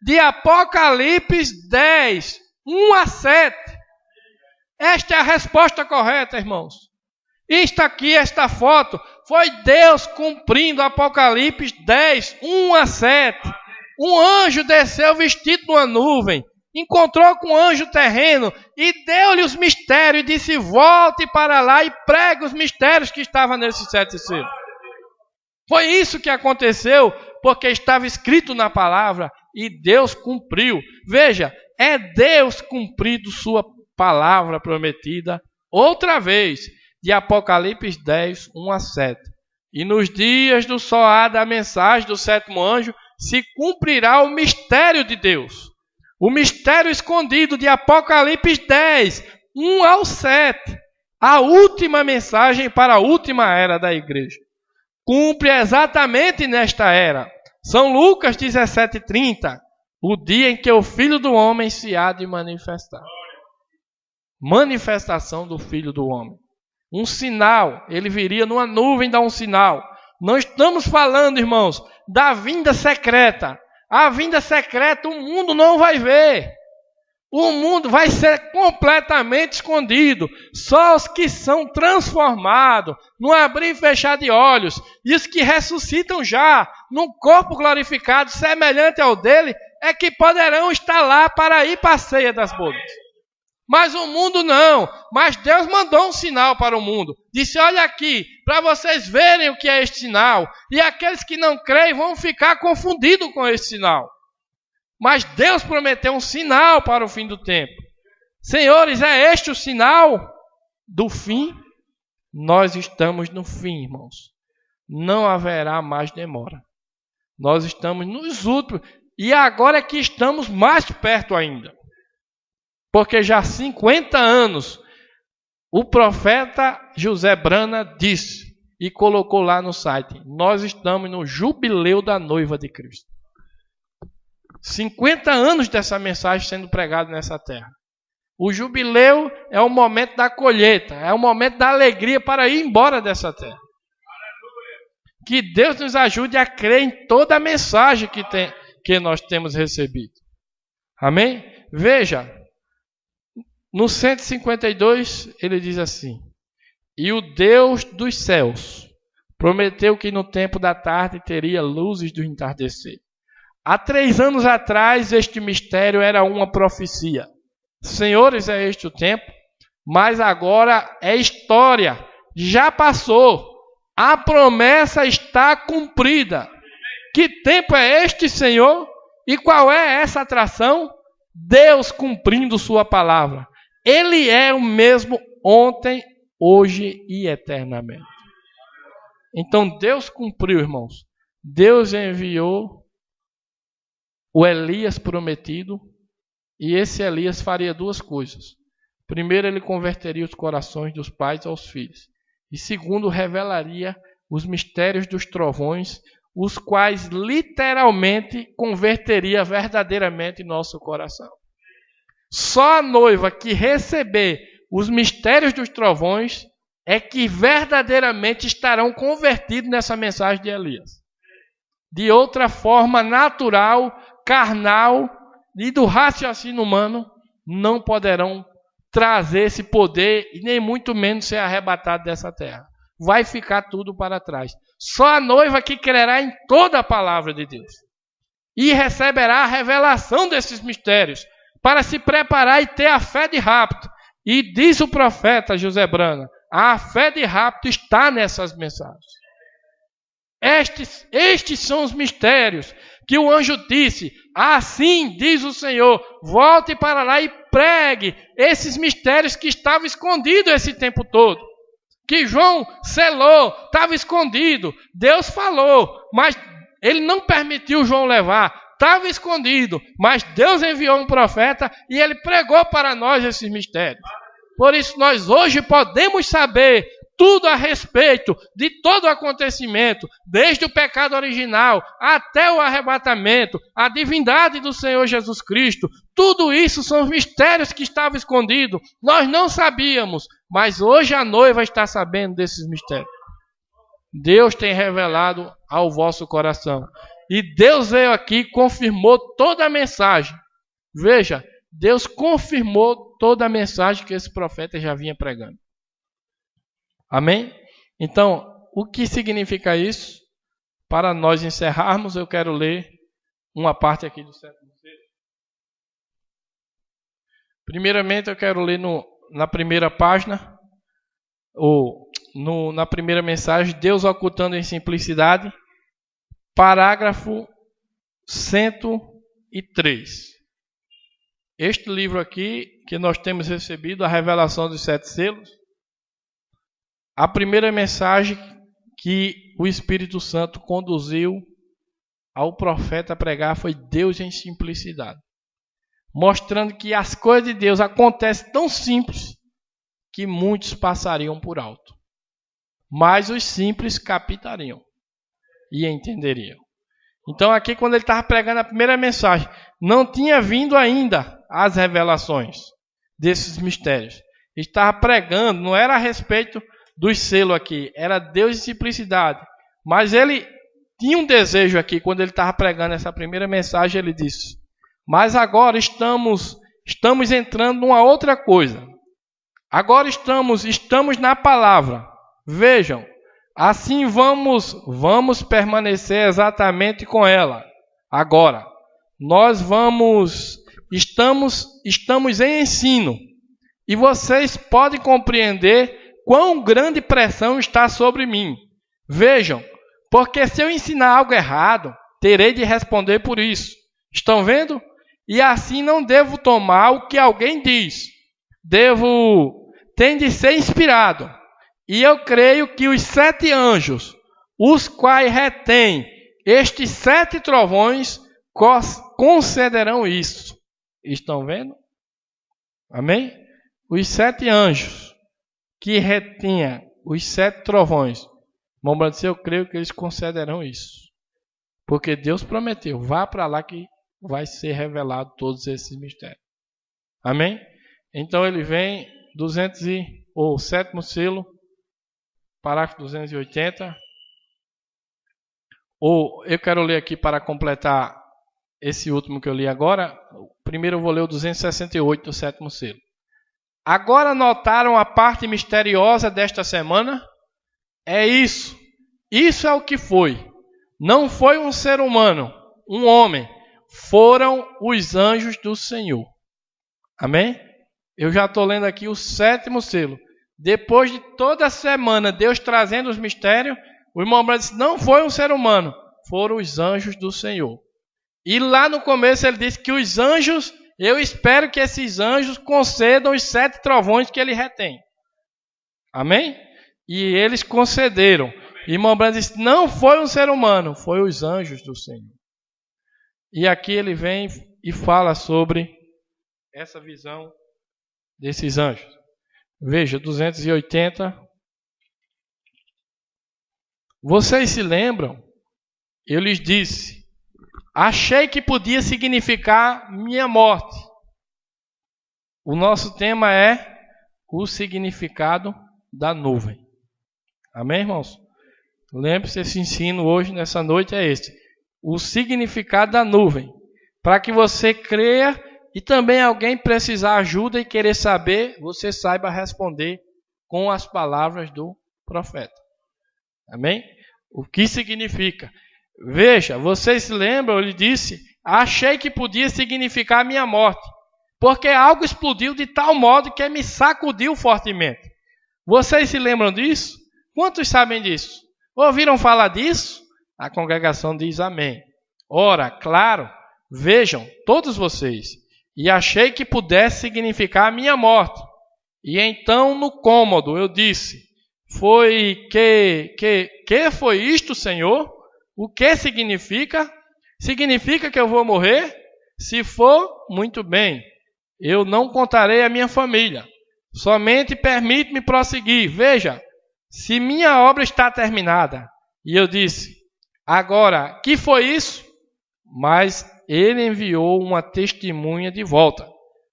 De Apocalipse 10, 1 a 7. Esta é a resposta correta, irmãos. Está aqui, esta foto. Foi Deus cumprindo Apocalipse 10, 1 a 7. Um anjo desceu vestido numa nuvem, encontrou com um anjo terreno e deu-lhe os mistérios e disse, volte para lá e pregue os mistérios que estavam nesses 7 selos. Foi isso que aconteceu, porque estava escrito na palavra e Deus cumpriu. Veja, é Deus cumprindo sua palavra prometida outra vez, de Apocalipse 10, 1 a 7. E nos dias do soar da mensagem do 7º anjo, se cumprirá o mistério de Deus. O mistério escondido de Apocalipse 10, 1 ao 7. A última mensagem para a última era da igreja. Cumpre exatamente nesta era. São Lucas 17:30. O dia em que o Filho do Homem se há de manifestar. Manifestação do Filho do Homem. Um sinal. Ele viria numa nuvem dar um sinal. Não estamos falando, irmãos, da vinda secreta. A vinda secreta o mundo não vai ver. O mundo vai ser completamente escondido. Só os que são transformados, no abrir e fechar de olhos, e os que ressuscitam já, num corpo glorificado, semelhante ao dele, é que poderão estar lá para ir para a ceia das bodas. Mas o mundo não. Mas Deus mandou um sinal para o mundo. Disse, olha aqui, para vocês verem o que é este sinal. E aqueles que não creem vão ficar confundidos com esse sinal. Mas Deus prometeu um sinal para o fim do tempo. Senhores, é este o sinal do fim? Nós estamos no fim, irmãos. Não haverá mais demora. Nós estamos nos últimos. E agora é que estamos mais perto ainda. Porque já há 50 anos, o profeta José Brana disse e colocou lá no site, nós estamos no jubileu da noiva de Cristo. 50 anos dessa mensagem sendo pregada nessa terra. O jubileu é o momento da colheita, é o momento da alegria para ir embora dessa terra. Que Deus nos ajude a crer em toda a mensagem que nós temos recebido. Amém? Veja. No 152, ele diz assim, e o Deus dos céus prometeu que no tempo da tarde teria luzes do entardecer. Há 3 anos atrás, este mistério era uma profecia. Senhores, é este o tempo, mas agora é história. Já passou. A promessa está cumprida. Que tempo é este, Senhor? E qual é essa atração? Deus cumprindo sua palavra. Ele é o mesmo ontem, hoje e eternamente. Então Deus cumpriu, irmãos. Deus enviou o Elias prometido. E esse Elias faria 2 coisas. Primeiro, ele converteria os corações dos pais aos filhos. E segundo, revelaria os mistérios dos trovões, os quais literalmente converteria verdadeiramente nosso coração. Só a noiva que receber os mistérios dos trovões é que verdadeiramente estarão convertidos nessa mensagem de Elias. De outra forma, natural, carnal e do raciocínio humano, não poderão trazer esse poder e nem muito menos ser arrebatado dessa terra. Vai ficar tudo para trás. Só a noiva que crerá em toda a palavra de Deus e receberá a revelação desses mistérios, para se preparar e ter a fé de rapto. E diz o profeta José Brana, a fé de rapto está nessas mensagens. Estes são os mistérios. que o anjo disse: assim diz o Senhor, volte para lá e pregue esses mistérios que estavam escondidos esse tempo todo. Que João selou, estava escondido. Deus falou, mas ele não permitiu João levar. Estava escondido, mas Deus enviou um profeta e ele pregou para nós esses mistérios. Por isso nós hoje podemos saber tudo a respeito de todo o acontecimento, desde o pecado original até o arrebatamento, a divindade do Senhor Jesus Cristo. Tudo isso são mistérios que estavam escondidos. Nós não sabíamos, mas hoje a noiva está sabendo desses mistérios. Deus tem revelado ao vosso coração. E Deus veio aqui e confirmou toda a mensagem. Veja, Deus confirmou toda a mensagem que esse profeta já vinha pregando. Amém? Então, o que significa isso? Para nós encerrarmos, eu quero ler uma parte aqui do sétimo selo. Primeiramente, eu quero ler na primeira página, na primeira mensagem, Deus ocultando em simplicidade, parágrafo 103. Este livro aqui, que nós temos recebido, a revelação dos 7 selos, a primeira mensagem que o Espírito Santo conduziu ao profeta a pregar foi Deus em simplicidade. Mostrando que as coisas de Deus acontecem tão simples que muitos passariam por alto. Mas os simples captariam e entenderiam. Então aqui quando ele estava pregando a primeira mensagem, não tinha vindo ainda as revelações desses mistérios. Ele estava pregando, não era a respeito dos selos aqui, era Deus em simplicidade. Mas ele tinha um desejo aqui, quando ele estava pregando essa primeira mensagem, ele disse: mas agora estamos entrando numa outra coisa. Agora estamos na palavra. Vejam, assim vamos permanecer exatamente com ela. Agora, estamos em ensino. E vocês podem compreender quão grande pressão está sobre mim. Vejam, porque se eu ensinar algo errado, terei de responder por isso. Estão vendo? E assim não devo tomar o que alguém diz. Tem de ser inspirado. E eu creio que os 7 anjos, os quais retêm estes 7 trovões, concederão isso. Estão vendo? Amém? Os 7 anjos que retinha os 7 trovões, eu creio que eles concederão isso. Porque Deus prometeu, vá para lá que vai ser revelado todos esses mistérios. Amém? Então ele vem, o sétimo selo, parágrafo 280. Eu quero ler aqui para completar esse último que eu li agora. Primeiro eu vou ler o 268 do sétimo selo. Agora notaram a parte misteriosa desta semana? É isso. Isso é o que foi. Não foi um ser humano, um homem. Foram os anjos do Senhor. Amém? Eu já estou lendo aqui o 7º selo. Depois de toda a semana Deus trazendo os mistérios, o irmão Branham disse, não foi um ser humano, foram os anjos do Senhor. E lá no começo ele disse que os anjos, eu espero que esses anjos concedam os 7 trovões que ele retém. Amém? E eles concederam. E o irmão Branham disse, não foi um ser humano, foi os anjos do Senhor. E aqui ele vem e fala sobre essa visão desses anjos. Veja, 280. Vocês se lembram? Eu lhes disse, achei que podia significar minha morte. O nosso tema é o significado da nuvem. Amém, irmãos? Lembre-se, esse ensino hoje, nessa noite, é esse. O significado da nuvem. Para que você creia e também alguém precisar ajuda e querer saber, você saiba responder com as palavras do profeta. Amém? O que significa? Veja, vocês se lembram, ele disse, achei que podia significar a minha morte, porque algo explodiu de tal modo que me sacudiu fortemente. Vocês se lembram disso? Quantos sabem disso? Ouviram falar disso? A congregação diz amém. Ora, claro, vejam, todos vocês, e achei que pudesse significar a minha morte. E então, no cômodo, eu disse, que foi isto, Senhor? O que significa? Significa que eu vou morrer? Se for, muito bem. Eu não contarei à minha família. Somente permite-me prosseguir. Veja, se minha obra está terminada. E eu disse, agora, que foi isso? Mas ele enviou uma testemunha de volta.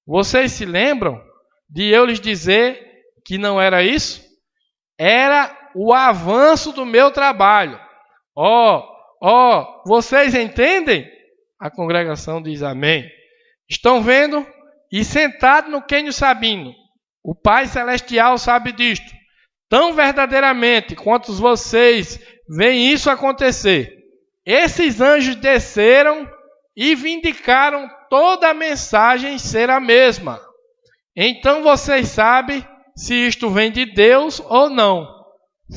Vocês se lembram de eu lhes dizer que não era isso? Era o avanço do meu trabalho. Vocês entendem? A congregação diz amém. Estão vendo? E sentado no Quênio Sabino, o Pai Celestial sabe disto. Tão verdadeiramente quanto vocês veem isso acontecer, esses anjos desceram e vindicaram toda a mensagem ser a mesma. Então vocês sabem se isto vem de Deus ou não.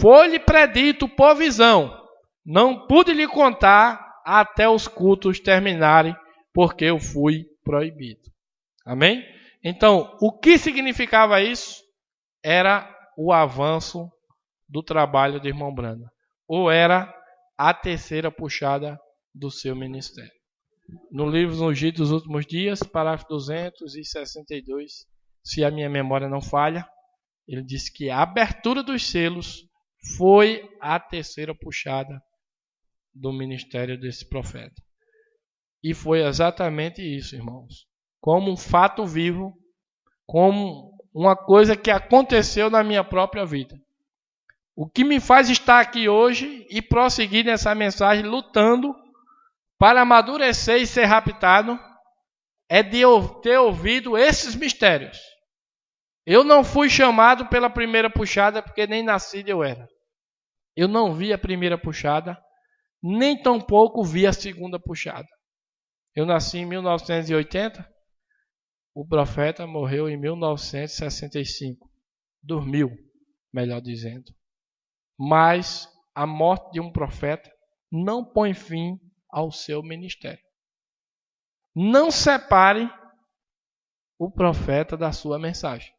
Foi-lhe predito por visão. Não pude lhe contar até os cultos terminarem, porque eu fui proibido. Amém? Então, o que significava isso? Era o avanço do trabalho do irmão Branda. Ou era a terceira puxada do seu ministério. No livro Ungido dos Últimos Dias, parágrafo 262, se a minha memória não falha, ele diz que a abertura dos selos foi a terceira puxada do ministério desse profeta. E foi exatamente isso, irmãos. Como um fato vivo, como uma coisa que aconteceu na minha própria vida. O que me faz estar aqui hoje e prosseguir nessa mensagem lutando para amadurecer e ser raptado é de eu ter ouvido esses mistérios. Eu não fui chamado pela primeira puxada porque nem nascido eu era. Eu não vi a primeira puxada, nem tampouco vi a segunda puxada. Eu nasci em 1980, o profeta morreu em 1965. Dormiu, melhor dizendo. Mas a morte de um profeta não põe fim ao seu ministério. Não separe o profeta da sua mensagem.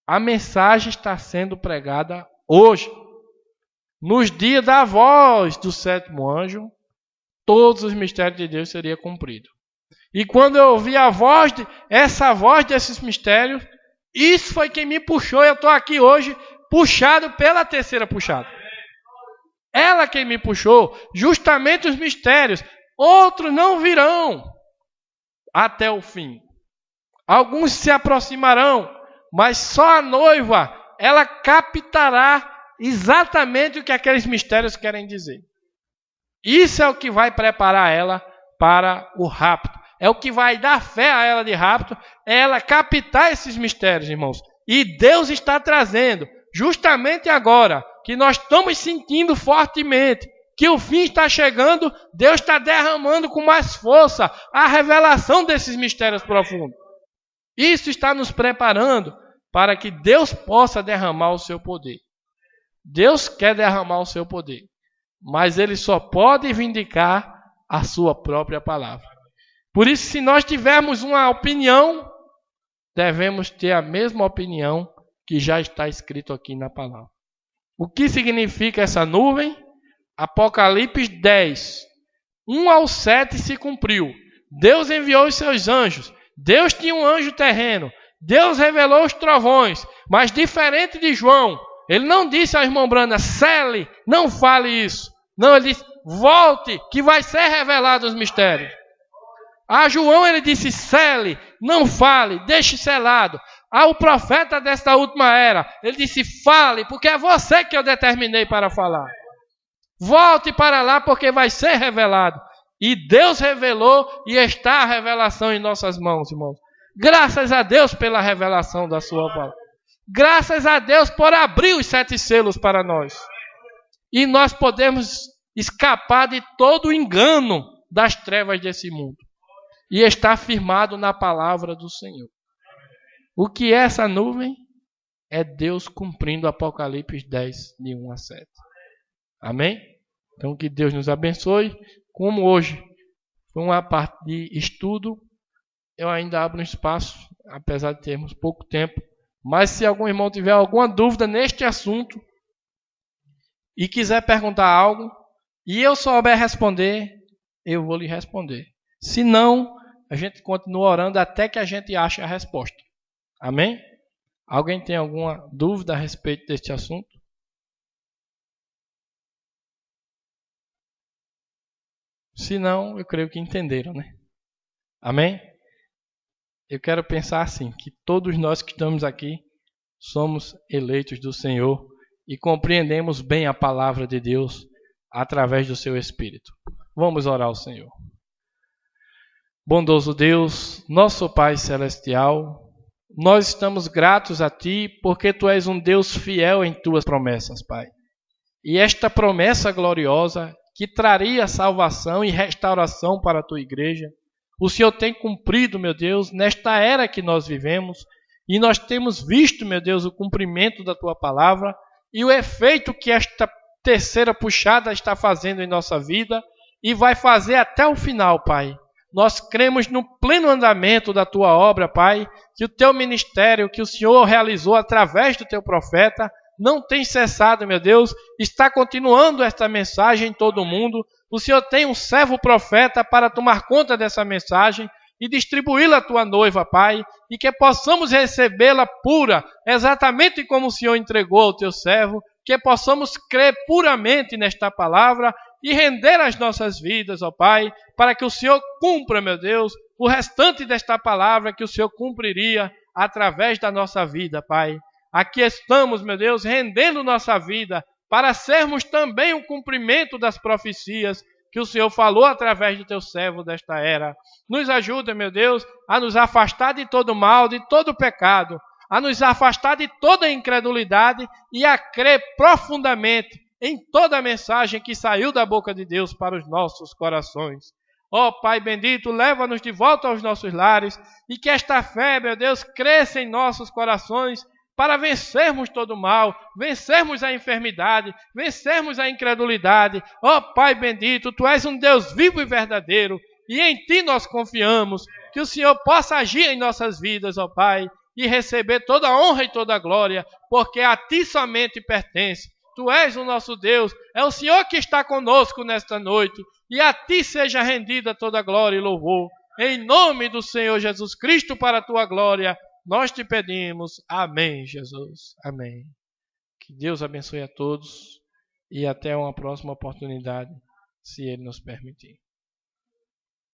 A mensagem está sendo pregada hoje. Nos dias da voz do sétimo anjo, todos os mistérios de Deus seriam cumpridos. E quando eu ouvi essa voz desses mistérios, isso foi quem me puxou. Eu estou aqui hoje puxado pela terceira puxada. Ela quem me puxou, justamente os mistérios. Outros não virão até o fim. Alguns se aproximarão, mas só a noiva, ela captará exatamente o que aqueles mistérios querem dizer. Isso é o que vai preparar ela para o rapto. É o que vai dar fé a ela de rapto, é ela captar esses mistérios, irmãos. E Deus está trazendo, justamente agora, que nós estamos sentindo fortemente, que o fim está chegando, Deus está derramando com mais força a revelação desses mistérios profundos. Isso está nos preparando para que Deus possa derramar o seu poder. Deus quer derramar o seu poder, mas Ele só pode vindicar a sua própria palavra. Por isso, se nós tivermos uma opinião, devemos ter a mesma opinião que já está escrito aqui na palavra. O que significa essa nuvem? Apocalipse 10, 1 ao 7 se cumpriu. Deus enviou os seus anjos. Deus tinha um anjo terreno. Deus revelou os trovões. Mas diferente de João, ele não disse ao irmão Branda, cele, não fale isso. Não, ele disse, volte, que vai ser revelado os mistérios. A João ele disse, cele, não fale, deixe selado. O profeta desta última era, ele disse, fale, porque é você que eu determinei para falar. Volte para lá, porque vai ser revelado. E Deus revelou e está a revelação em nossas mãos, irmãos. Graças a Deus pela revelação da sua palavra. Graças a Deus por abrir os 7 selos para nós. E nós podemos escapar de todo o engano das trevas desse mundo. E estar firmado na palavra do Senhor. O que é essa nuvem? É Deus cumprindo Apocalipse 10, de 1 a 7. Amém? Então, que Deus nos abençoe. Como hoje foi uma parte de estudo, eu ainda abro um espaço, apesar de termos pouco tempo. Mas se algum irmão tiver alguma dúvida neste assunto e quiser perguntar algo, e eu souber responder, eu vou lhe responder. Se não, a gente continua orando até que a gente ache a resposta. Amém? Alguém tem alguma dúvida a respeito deste assunto? Se não, eu creio que entenderam, né? Amém? Eu quero pensar assim, que todos nós que estamos aqui somos eleitos do Senhor e compreendemos bem a palavra de Deus através do seu Espírito. Vamos orar ao Senhor. Bondoso Deus, nosso Pai Celestial, nós estamos gratos a Ti porque Tu és um Deus fiel em Tuas promessas, Pai. E esta promessa gloriosa que traria salvação e restauração para a Tua igreja, o Senhor tem cumprido, meu Deus, nesta era que nós vivemos, e nós temos visto, meu Deus, o cumprimento da Tua palavra e o efeito que esta terceira puxada está fazendo em nossa vida e vai fazer até o final, Pai. Nós cremos no pleno andamento da Tua obra, Pai, que o Teu ministério, que o Senhor realizou através do Teu profeta, não tem cessado, meu Deus, está continuando esta mensagem em todo o mundo. O Senhor tem um servo profeta para tomar conta dessa mensagem e distribuí-la à Tua noiva, Pai, e que possamos recebê-la pura, exatamente como o Senhor entregou ao Teu servo, que possamos crer puramente nesta palavra e render as nossas vidas, ó Pai, para que o Senhor cumpra, meu Deus, o restante desta palavra que o Senhor cumpriria através da nossa vida, Pai. Aqui estamos, meu Deus, rendendo nossa vida para sermos também o cumprimento das profecias que o Senhor falou através do Teu servo desta era. Nos ajuda, meu Deus, a nos afastar de todo mal, de todo pecado, a nos afastar de toda incredulidade e a crer profundamente em toda a mensagem que saiu da boca de Deus para os nossos corações. Ó Pai bendito, leva-nos de volta aos nossos lares e que esta fé, meu Deus, cresça em nossos corações para vencermos todo o mal, vencermos a enfermidade, vencermos a incredulidade. Ó Pai bendito, Tu és um Deus vivo e verdadeiro, e em Ti nós confiamos, que o Senhor possa agir em nossas vidas, ó Pai, e receber toda a honra e toda a glória, porque a Ti somente pertence. Tu és o nosso Deus, é o Senhor que está conosco nesta noite, e a Ti seja rendida toda a glória e louvor. Em nome do Senhor Jesus Cristo, para a Tua glória, nós te pedimos. Amém, Jesus. Amém. Que Deus abençoe a todos e até uma próxima oportunidade, se Ele nos permitir.